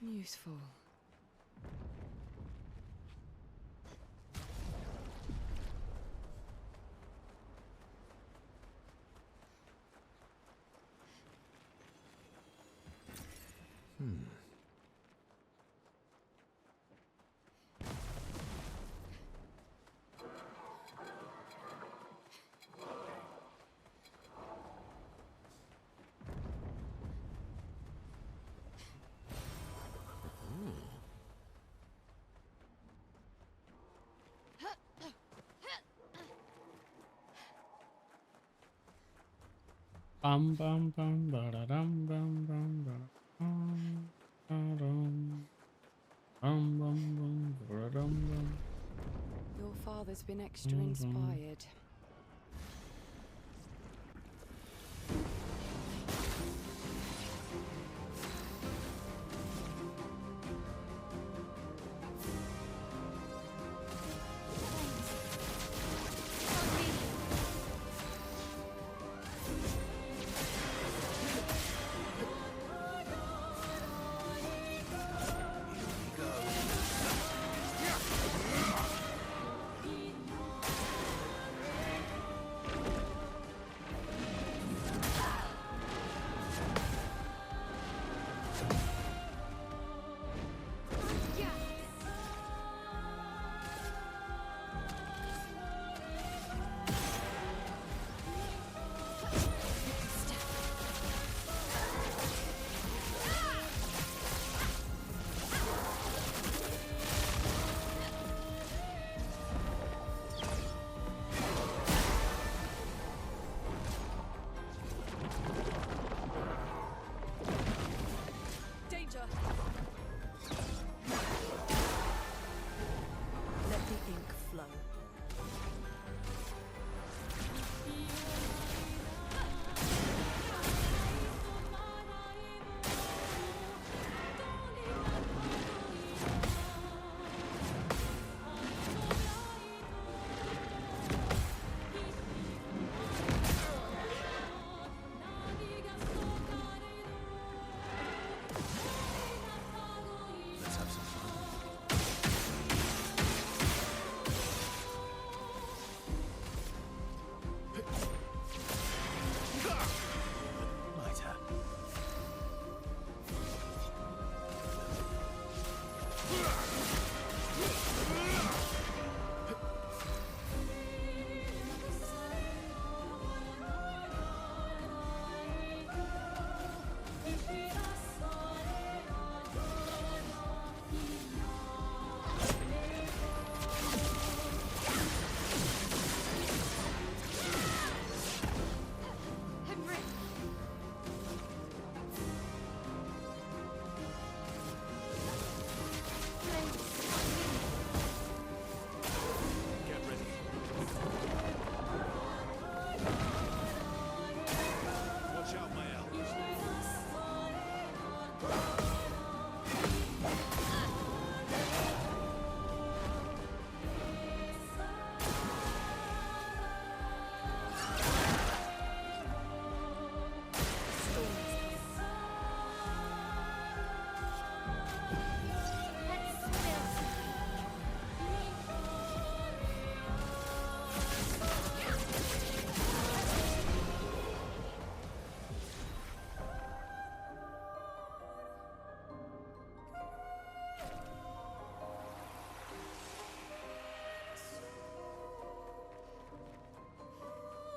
Useful. Bum bum bum ba da dum bum bum ba dum bum bum ba dum bum. Your father's been extra inspired.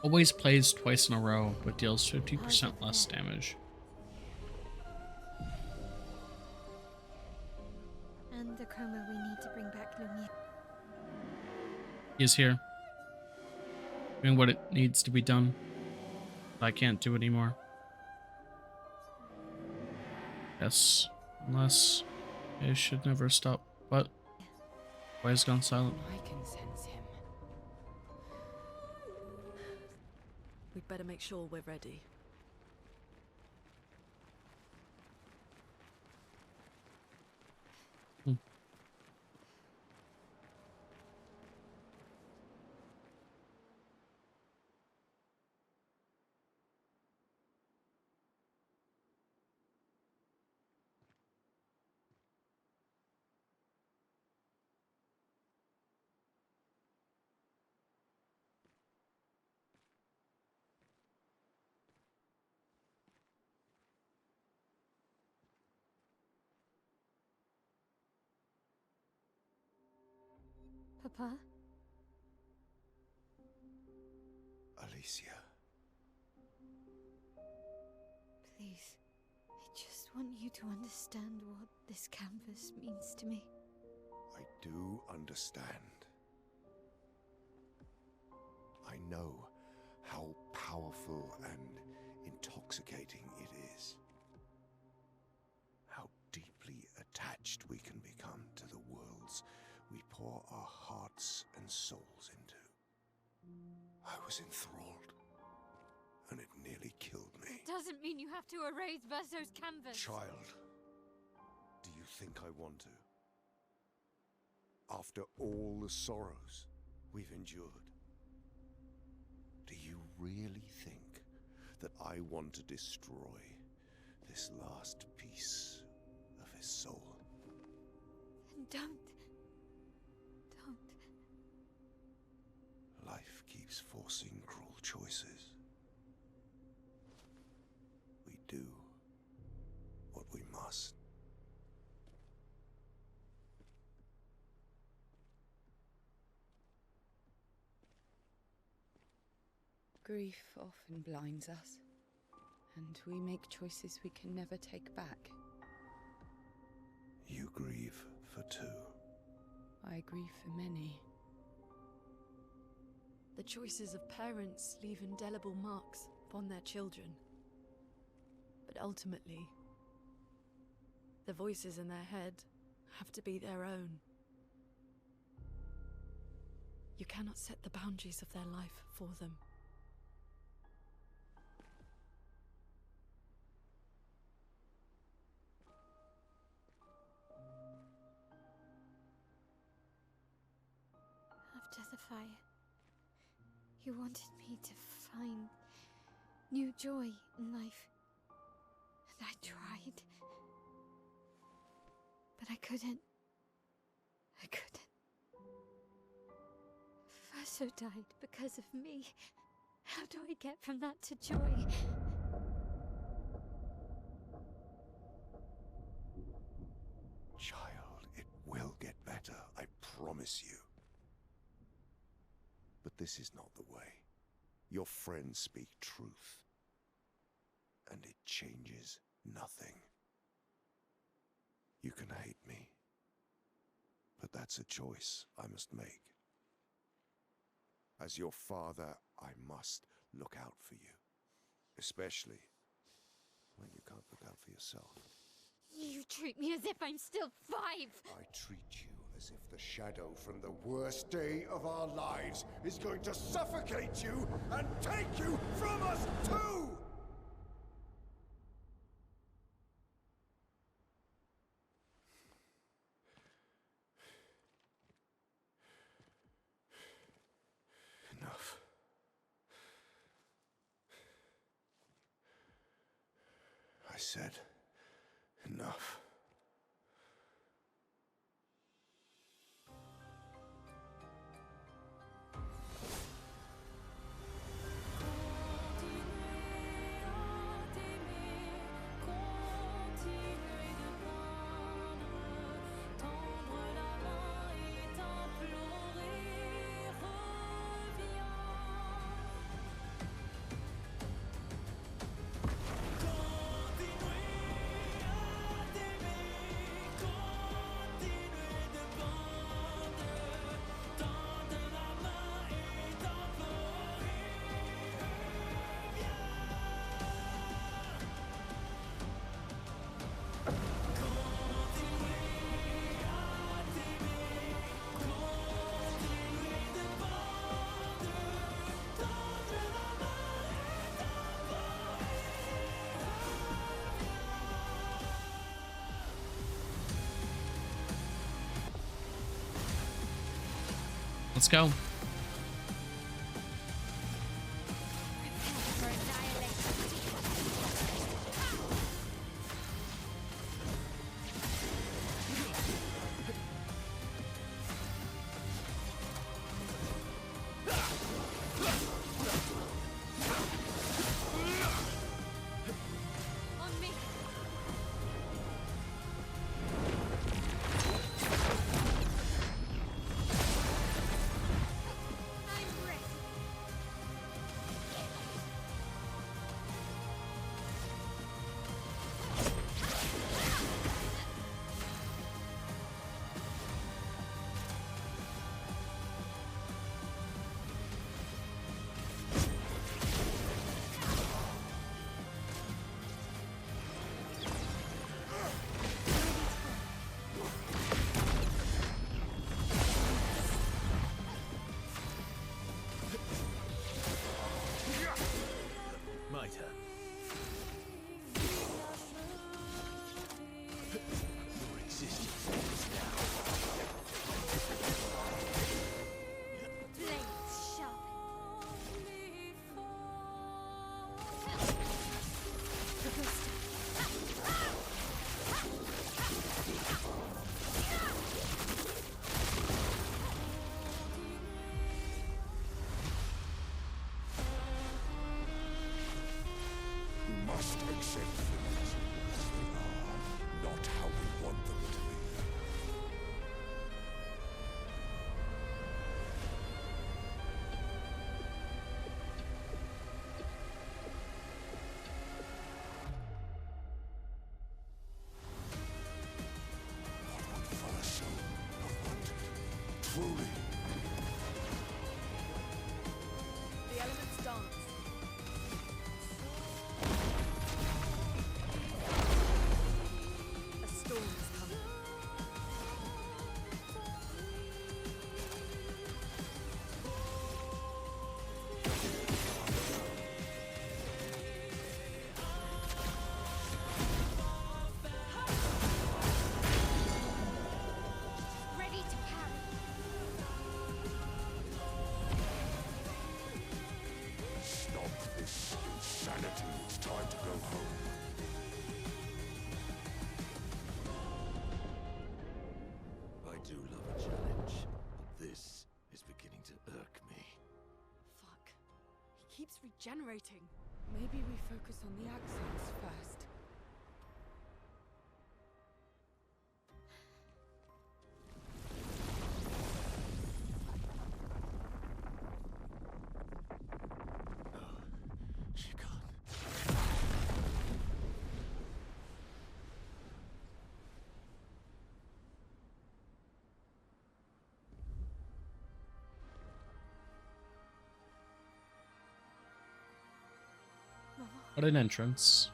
Always plays twice in a row, but deals 50% less damage. And the chroma we need to bring back Lumiere. He's here. Doing what it needs to be done. But I can't do anymore. Yes. Unless it should never stop. What? Why has gone silent? I can sense him. We'd better make sure we're ready. Papa? Alicia. Please. I just want you to understand what this canvas means to me. I do understand. I know how powerful and intoxicating it is. How deeply attached we can become to the worlds we pour our hearts and souls into. I was enthralled, and it nearly killed me. Doesn't mean you have to erase Verso's canvas. Child, do you think I want to? After all the sorrows we've endured, do you really think that I want to destroy this last piece of his soul? Then don't. Life keeps forcing cruel choices. We do what we must. Grief often blinds us, and we make choices we can never take back. You grieve for two. I grieve for many. The choices of parents leave indelible marks upon their children. But ultimately, the voices in their head have to be their own. You cannot set the boundaries of their life for them. After the fire, you wanted me to find new joy in life. And I tried. But I couldn't. Verso died because of me. How do I get from that to joy? Child, it will get better, I promise you. But this is not the way. Your friends speak truth. And it changes nothing. You can hate me. But that's a choice I must make. As your father, I must look out for you. Especially when you can't look out for yourself. You treat me as if I'm still 5! I treat you as if the shadow from the worst day of our lives is going to suffocate you and take you from us too! Enough. I said enough. Let's go. For annihilation. On me. I'm ready. My turn. Your existence ends now. Blades sharpen. We must accept things as they are, not how we want them to be. What would Verso have wanted? Truly. The elements dance. A storm is coming. Ready to carry. Stop this insanity. It's time to go home. I do love a challenge, but this is beginning to irk me. Fuck. He keeps regenerating. Maybe we focus on the axons first. She can't. What an entrance.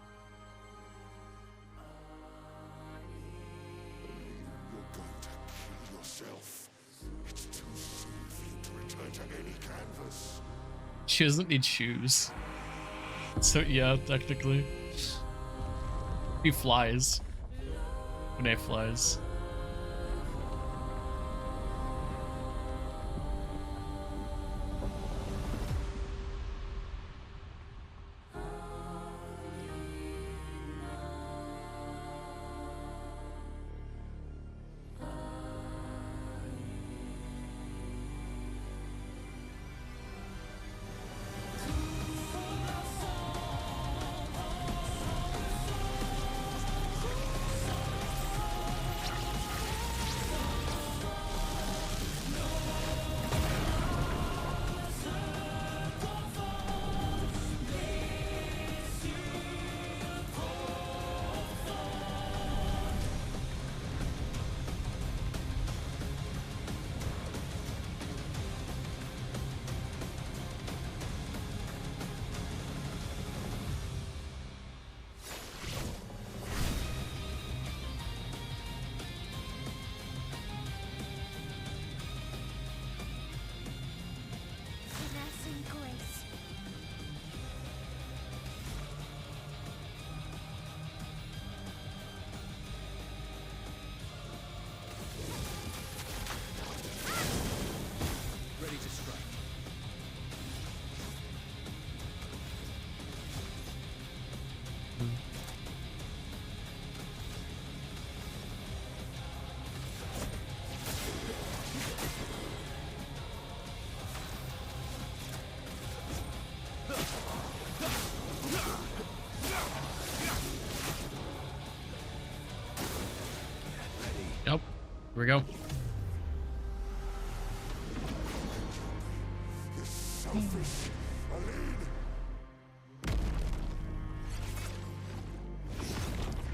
You're going to kill yourself. It's too soon for you to return to any canvas. She doesn't need shoes. So yeah, technically. He flies. Renee flies. Here we go. Selfish, Aline.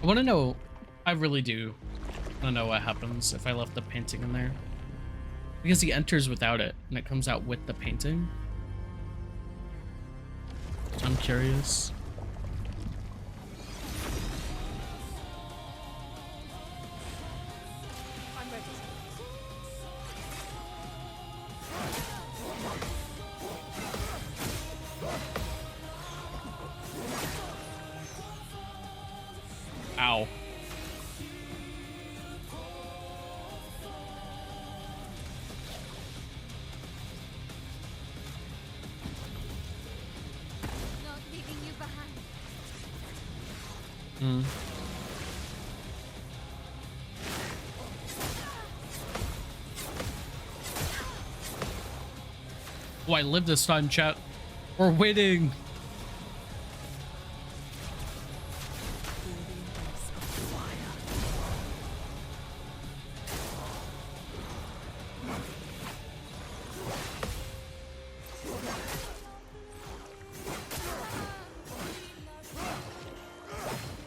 I want to know. I really do want to know what happens if I left the painting in there. Because he enters without it, and it comes out with the painting. So I'm curious. I'm ready. Ow. Not leaving you behind. Hmm. Oh, I live this time, chat. We're winning.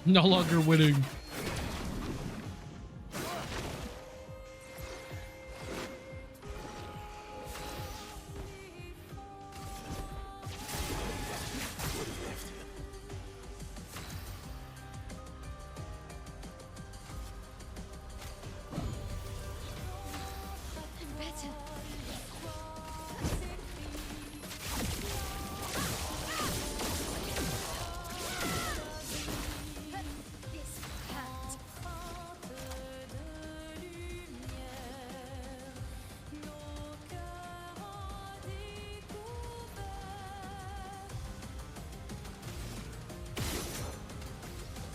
No longer winning. I'm better. This hurt.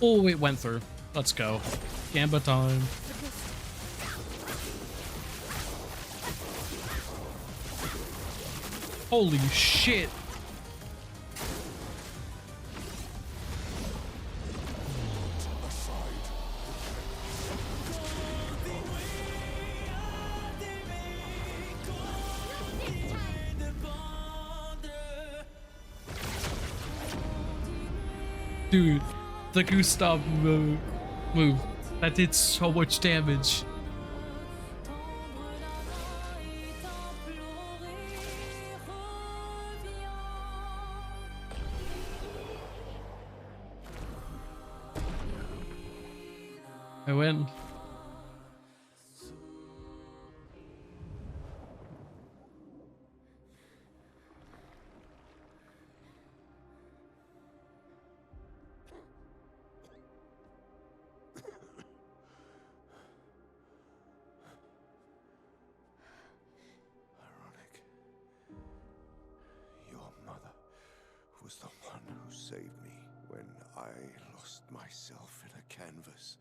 Oh, it went through. Let's go. Gamba time. Holy shit. Dude, the Gustav move. That did so much damage. I win. Ironic. Your mother was the one who saved me when I lost myself in a canvas.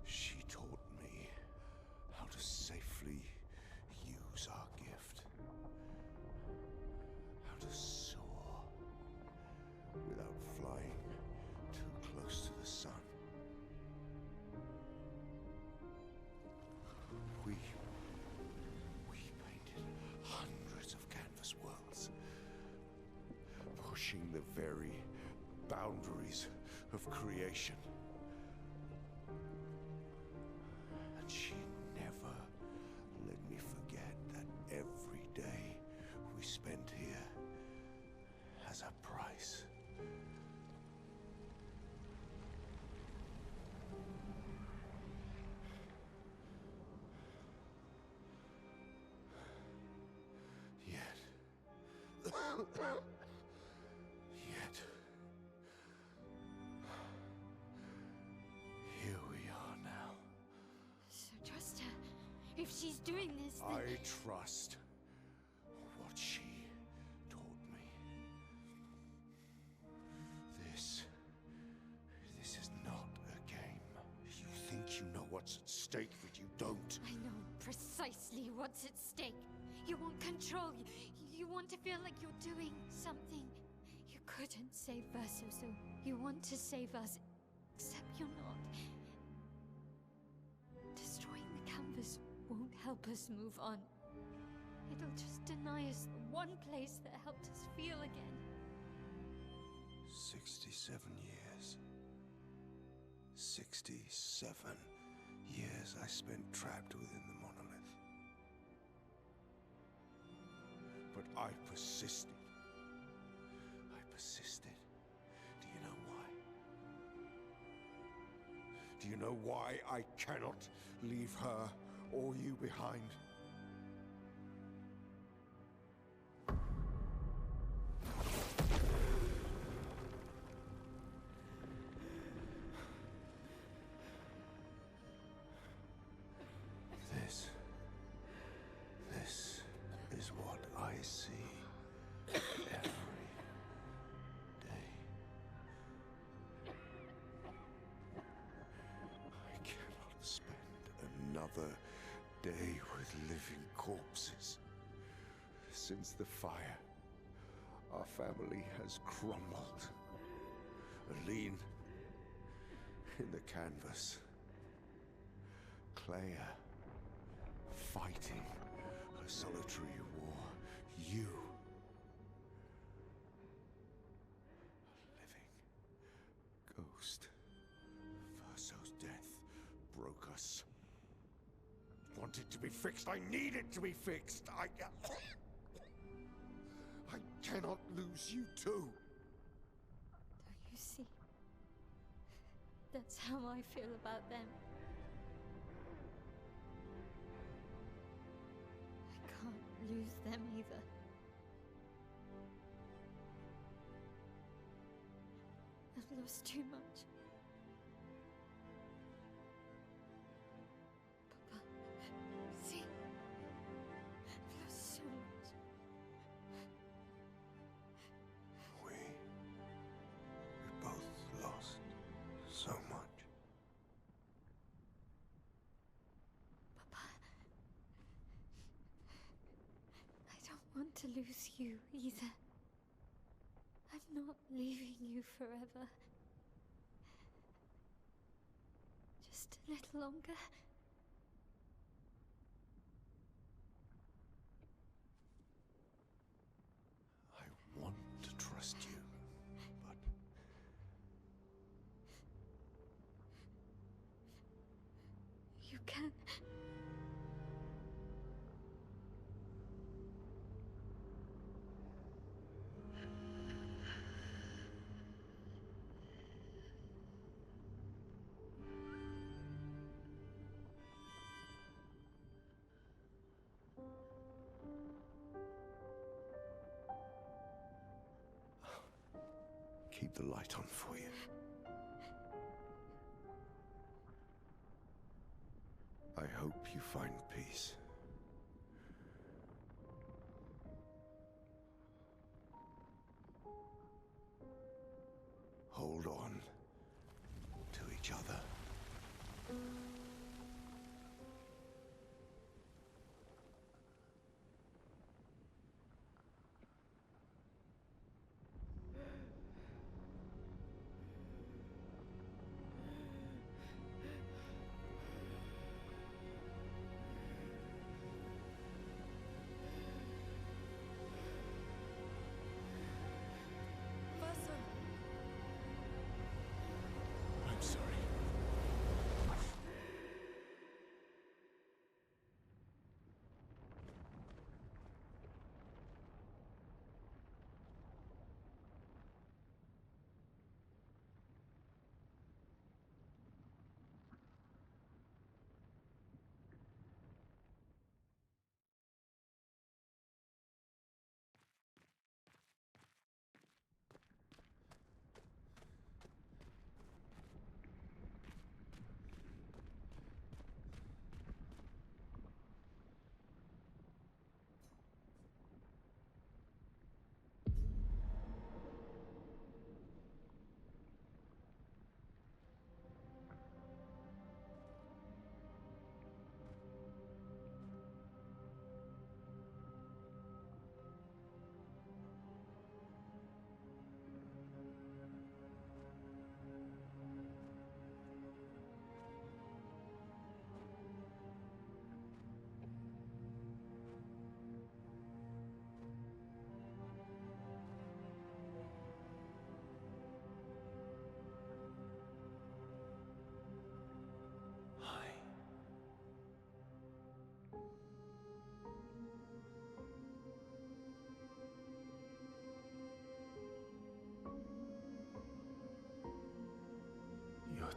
She taught me how to safely use our gift. How to soar without flying too close to the sun. We painted hundreds of canvas worlds, pushing the very boundaries of creation. And she never let me forget that every day we spent here has a price. Yet, here we are now. So trust her. If she's doing this, then... I trust what she taught me. This is not a game. You think you know what's at stake, but you don't. I know precisely what's at stake. You want control. You want to feel like you're doing something you couldn't save Verso, so you want to save us, except you're not. Destroying the canvas won't help us move on. It'll just deny us the one place that helped us feel again. 67 years. 67 years I spent trapped within the monolith. But I persisted. I persisted. Do you know why? Do you know why I cannot leave her or you behind? This is what I see every day. I cannot spend another day with living corpses. Since the fire, our family has crumbled. Aline in the canvas. Clea fighting a solitary war. You, a living ghost. Verso's death broke us. Want it to be fixed. I need it to be fixed. I cannot lose you too. Don't you see? That's how I feel about them. I can't lose them either. I've lost too much. Papa, see? I've lost so much. We both lost so much. Papa, I don't want to lose you either. I'm not leaving you forever. Just a little longer. I want to trust you, but You can. keep the light on for you. I hope you find peace. Hold on to each other.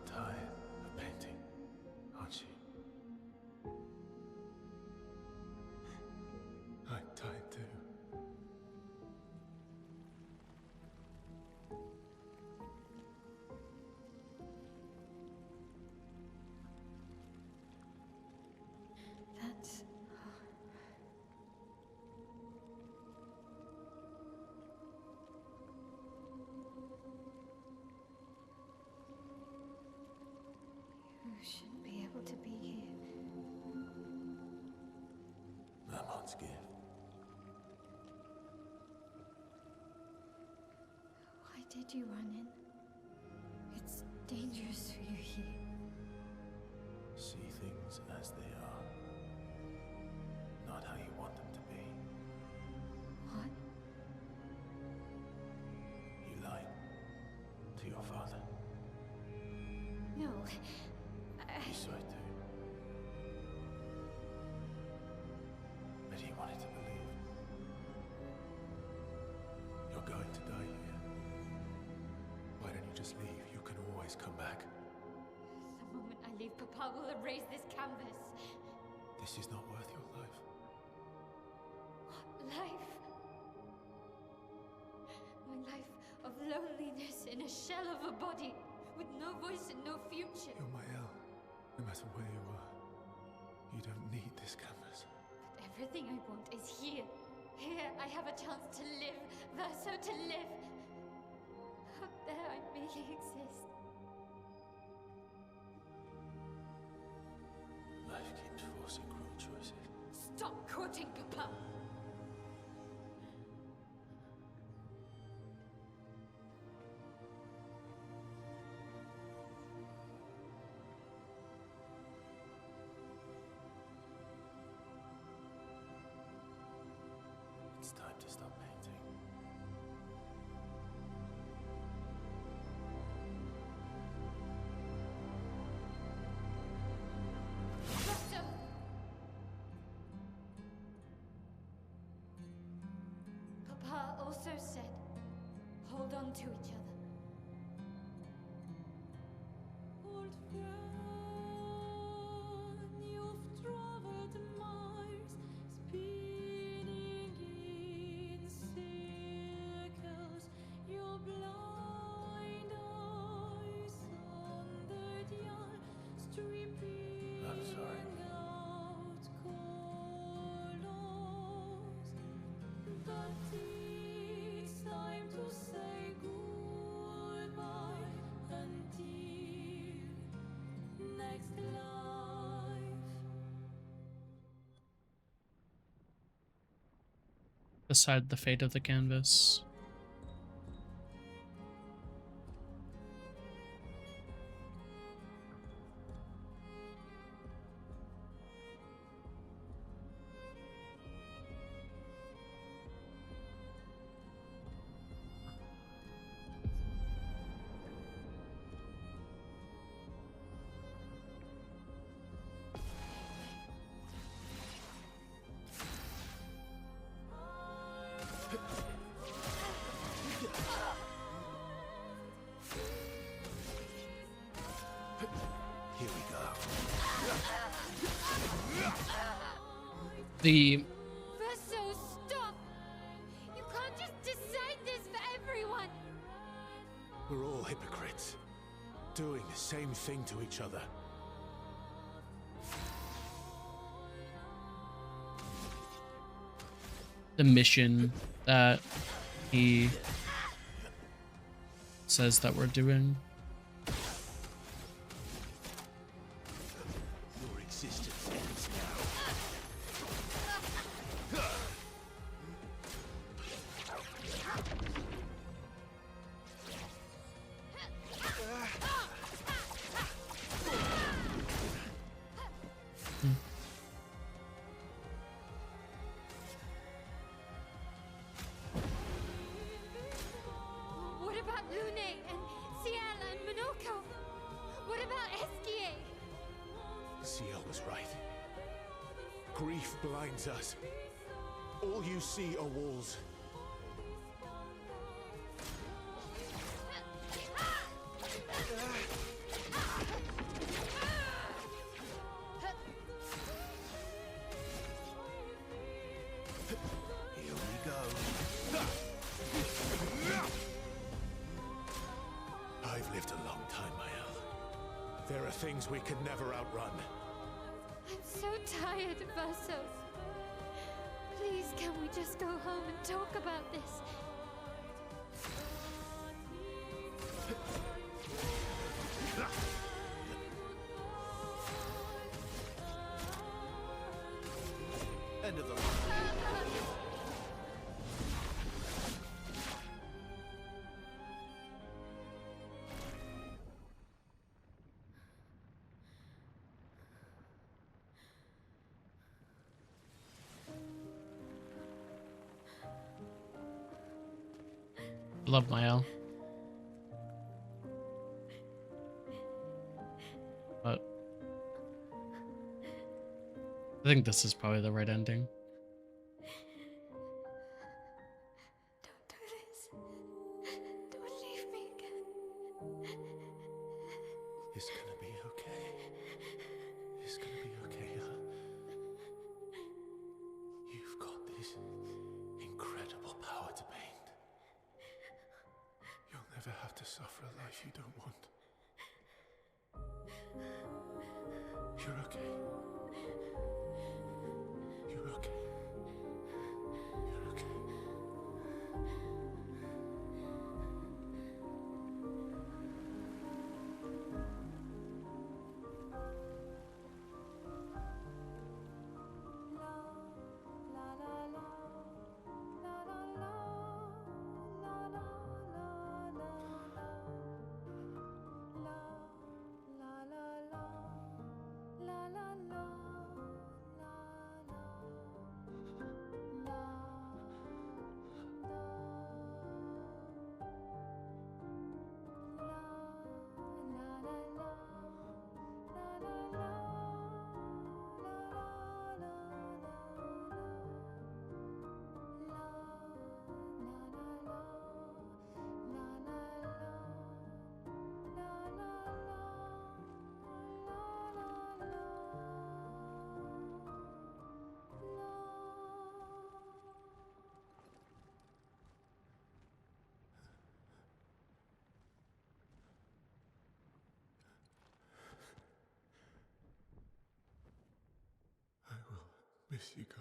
tired of painting, aren't you? I'm tired too. That's... You shouldn't be able to be here. Mamon's gift. Why did you run in? It's dangerous for you here. See things as they are, not how you want them to be. What? You lied to your father. No. You saw it too. But he wanted to believe. You're going to die here. Why don't you just leave? You can always come back. The moment I leave, Papa will erase this canvas. This is not worth your life. What life? My life of loneliness in a shell of a body, with no voice and no future. You're my El. No matter where you are, you don't need this canvas. But everything I want is here. Here I have a chance to live, Verso to live. Out there I merely exist. Life keeps forcing cruel choices. Stop quoting Papa! It's time to stop painting. Verso! Papa also said, hold on to each other. Old friend, you've traveled miles, spinning in circles. Your blind eyes under the eye, stripping I'm sorry. out colors. But it's time to say goodbye until next life. Decide the fate of the canvas. Here we go. The Verso, stop! You can't just decide this for everyone! We're all hypocrites, doing the same thing to each other. mission that he says that we're doing. Your existence ends now. What about Lune and Ciel and Minoko? What about Esquier? Ciel was right. Grief blinds us. All you see are walls. There are things we could never outrun. I'm so tired, Versos. Please, can we just go home and talk about this? End of the line. Love my L. But I think this is probably the right ending. Don't do this. Don't leave me again. It's gonna be okay. It's gonna be okay, huh? You've got this incredible power to paint. You'll never have to suffer a life you don't want. You're okay. You're okay. You're okay. I will miss you guys.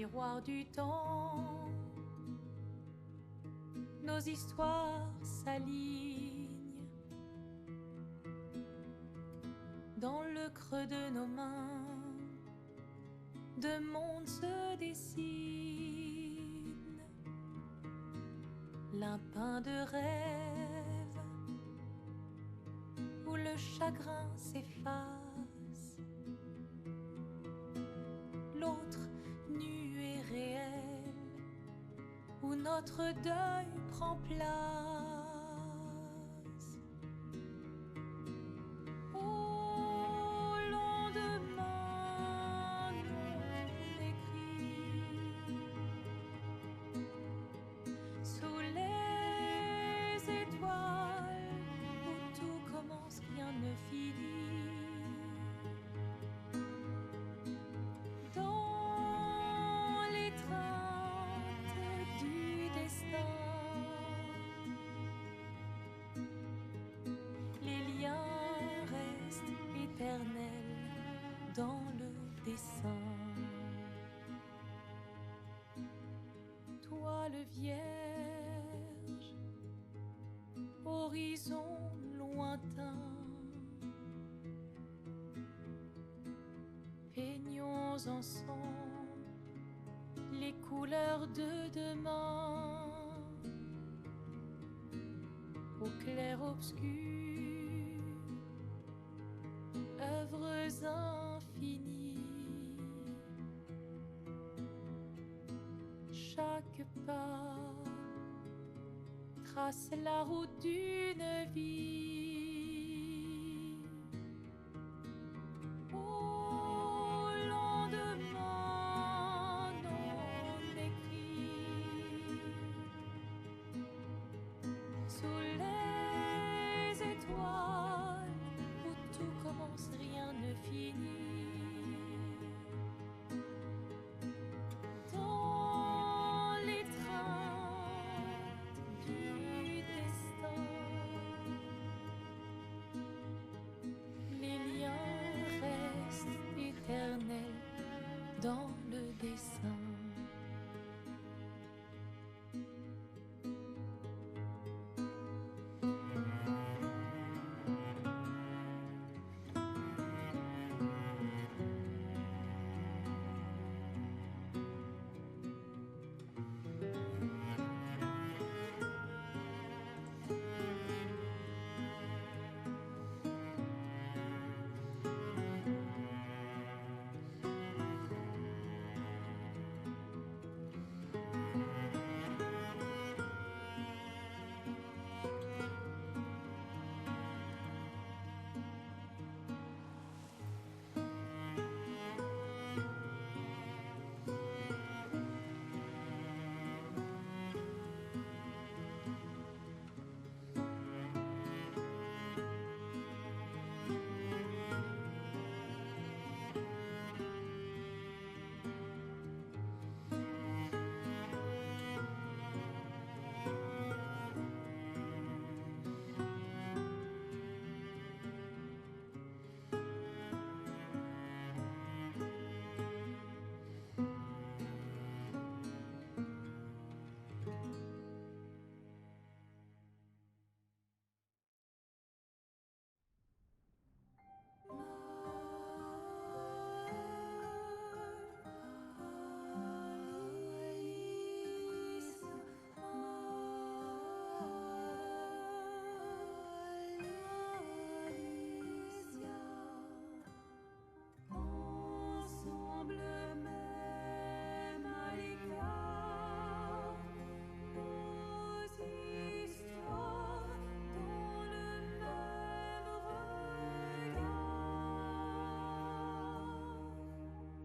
miroir du temps, nos histoires s'alignent dans le creux de nos mains. Deux mondes se dessinent, l'un peint de rêve où le chagrin s'efface, l'autre nu et réel où notre deuil prend place. Au lendemain non écrit, sous les étoiles où tout commence, rien ne finit. Dans l'étreinte du destin, les liens restent éternels dans le dessin. Toile vierge, horizon lointain, peignons ensemble les couleurs de demain, au clair-obscur, œuvres infinies. Chaque pas trace la route d'une vie. Au lendemain non écrit, sous les étoiles où tout commence, rien ne finit. Dans l'étreinte du destin, les liens restent éternels dans le dessin.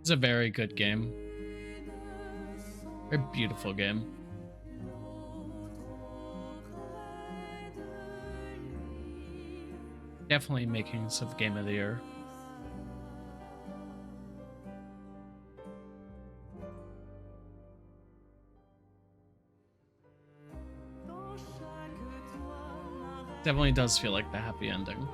It's a very good game. Very beautiful game. Definitely makings of Game of the Year. Definitely does feel like the happy ending.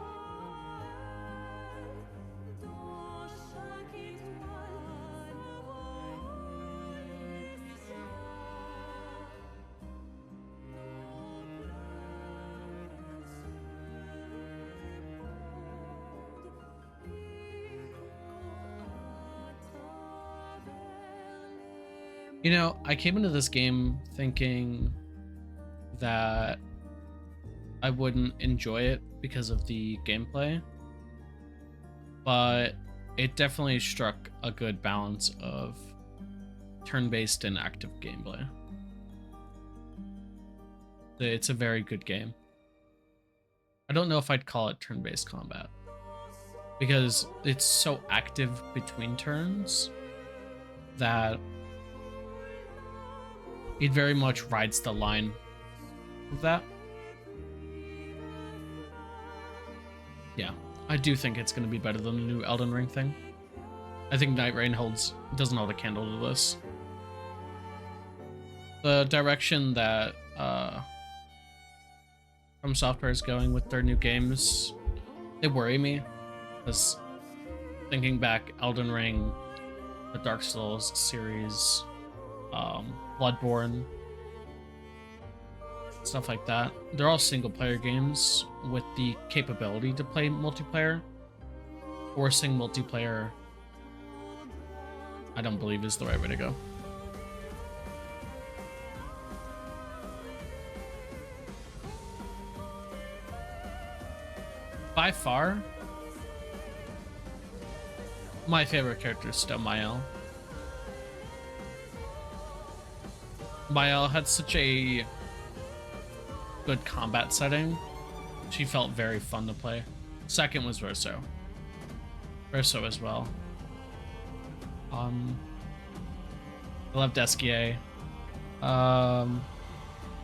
You know, I came into this game thinking that I wouldn't enjoy it because of the gameplay, but it definitely struck a good balance of turn-based and active gameplay. It's a very good game. I don't know if I'd call it turn-based combat because it's so active between turns that it very much rides the line of that. Yeah, I do think it's going to be better than the new Elden Ring thing. I think Night Rain doesn't hold a candle to this. The direction that From Software is going with their new games, they worry me, because thinking back, Elden Ring, the Dark Souls series, Bloodborne, stuff like that, they're all single-player games with the capability to play multiplayer. Forcing multiplayer, I don't believe, is the right way to go. By far, my favorite character is still Mael. Mael had such a good combat setting. She felt very fun to play. Second was Verso. Verso as well. I love Desquier.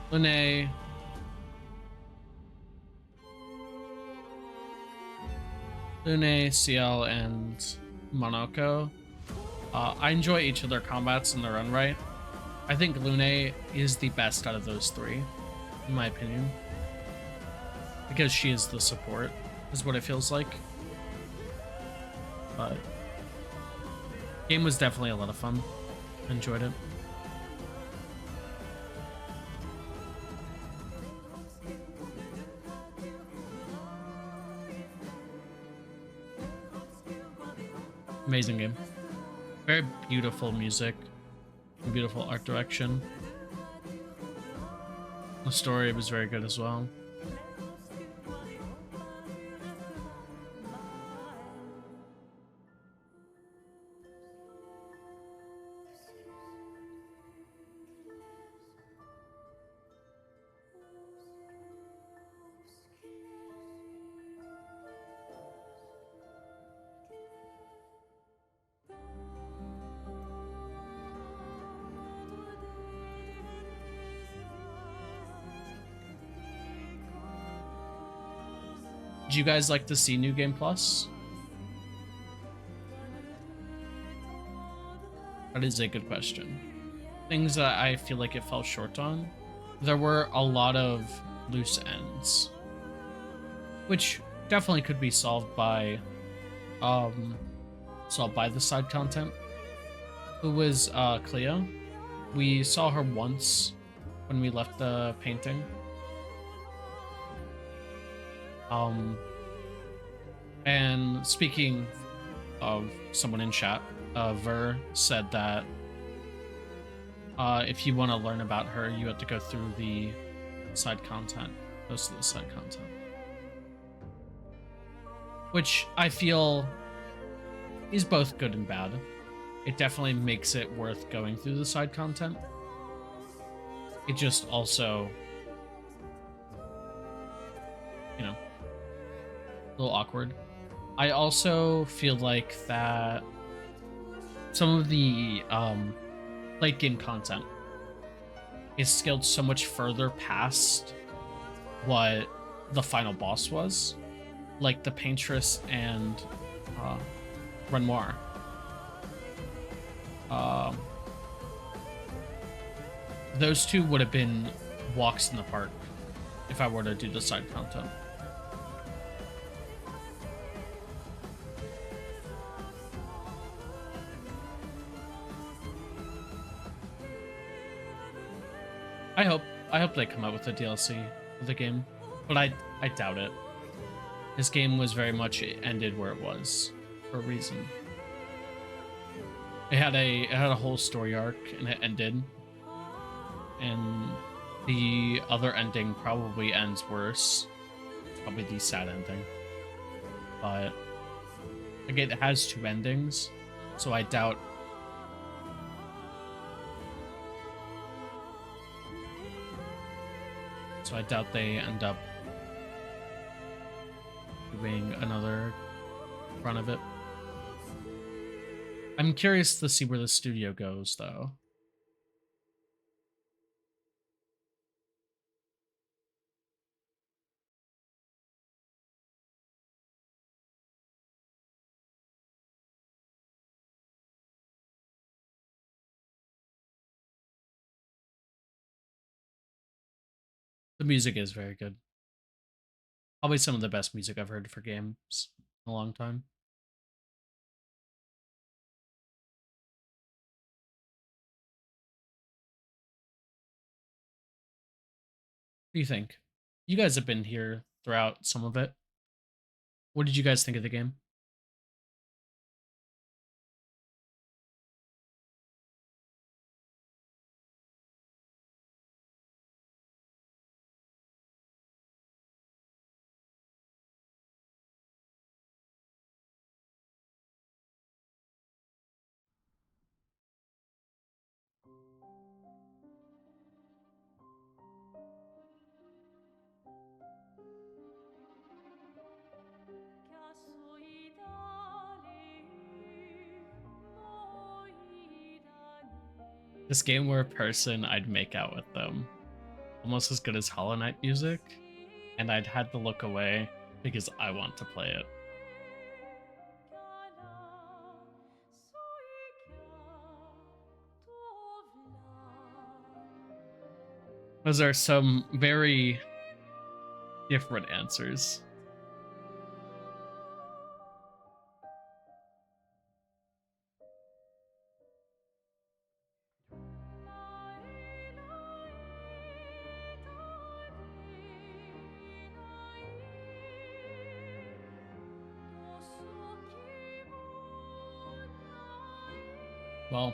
Lune. Lune, CL, and Monoko. I enjoy each of their combats in their own right. I think Lune is the best out of those three, in my opinion. Because she is the support, is what it feels like. But game was definitely a lot of fun. Enjoyed it. Amazing game. Very beautiful music. Beautiful art direction. The story was very good as well. Do you guys like to see New Game Plus? That is a good question. Things that I feel like it fell short on. There were a lot of loose ends, which definitely could be solved by the side content. Who was Cleo? We saw her once when we left the painting. And speaking of someone in chat, Ver said that if you want to learn about her, you have to go through the side content, most of the side content. Which I feel is both good and bad. It definitely makes it worth going through the side content. It just also, you know, a little awkward. I also feel like that some of the late game content is scaled so much further past what the final boss was, like the Paintress and Renoir. Those two would have been walks in the park if I were to do the side content. I hope they come out with a DLC for the game, but I doubt it. This game was very much ended where it was for a reason. it had a whole story arc and it ended. And the other ending probably ends worse. It's probably the sad ending. But again, it has 2 endings, so I doubt they end up doing another run of it. I'm curious to see where the studio goes, though. The music is very good. Probably some of the best music I've heard for games in a long time. What do you think? You guys have been here throughout some of it. What did you guys think of the game? This game were a person, I'd make out with them. Almost as good as Hollow Knight music, and I'd had to look away because I want to play it. Those are some very different answers. Well,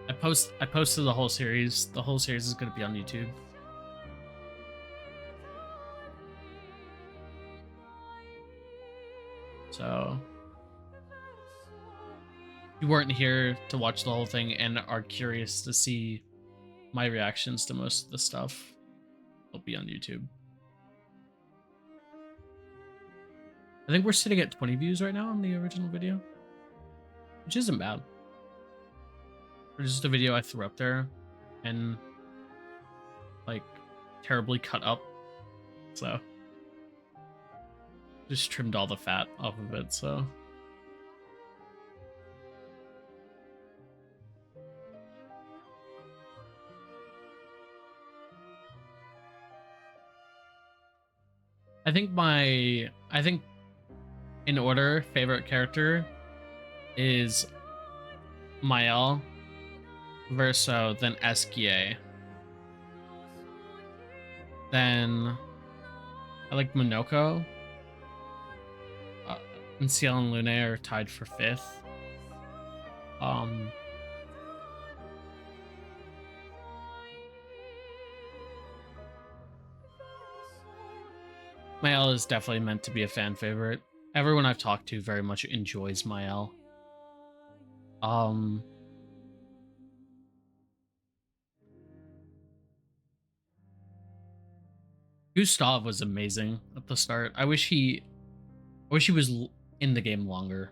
I posted the whole series. The whole series is going to be on YouTube. So, if you weren't here to watch the whole thing and are curious to see my reactions to most of the stuff, it'll be on YouTube. I think we're sitting at 20 views right now on the original video, which isn't bad. For just a video I threw up there and like terribly cut up, so just trimmed all the fat off of it. So I think in order, favorite character is Mael, Verso, then Esquier. Then I like Monoko. And Ciel and Lune are tied for 5th. Mael is definitely meant to be a fan favorite. Everyone I've talked to very much enjoys Mael. Gustav was amazing at the start. I wish he was in the game longer.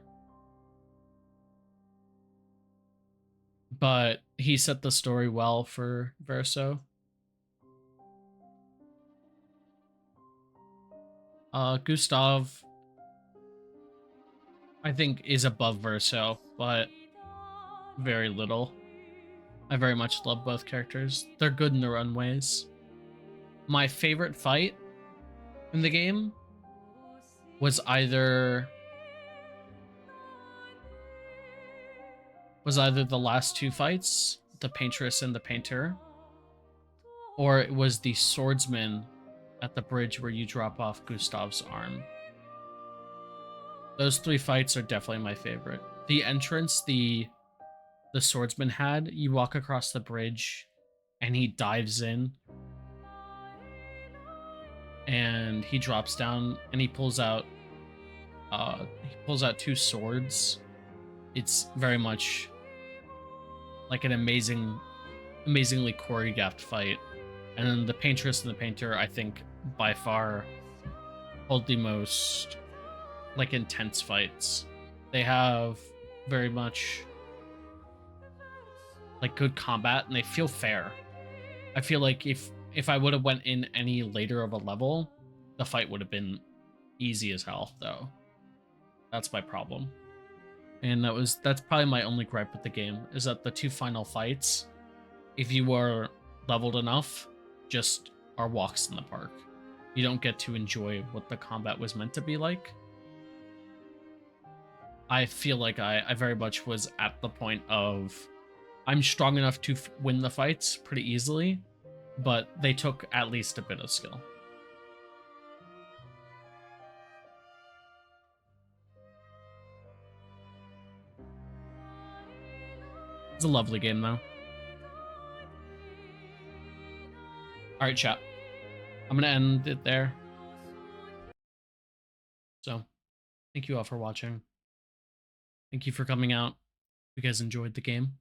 But he set the story well for Verso. Gustav, I think, is above Verso, but very little. I very much love both characters. They're good in their own ways. My favorite fight in the game was either the last 2 fights, the Paintress and the Painter, or it was the Swordsman at the bridge where you drop off Gustav's arm. Those 3 fights are definitely my favorite. The entrance, the the swordsman had. You walk across the bridge and he dives in and he drops down and he pulls out two swords. It's very much like an amazingly choreographed fight. And then the paintress and the painter, I think, by far hold the most like intense fights. They have very much like good combat and they feel fair. I feel like if I would have went in any later of a level, the fight would have been easy as hell, though. That's my problem. And that's probably my only gripe with the game, is that the two final fights, if you are leveled enough, just are walks in the park. You don't get to enjoy what the combat was meant to be like. I feel like I very much was at the point of I'm strong enough to win the fights pretty easily, but they took at least a bit of skill. It's a lovely game, though. Alright, chat. I'm going to end it there. So, thank you all for watching. Thank you for coming out. If you guys enjoyed the game.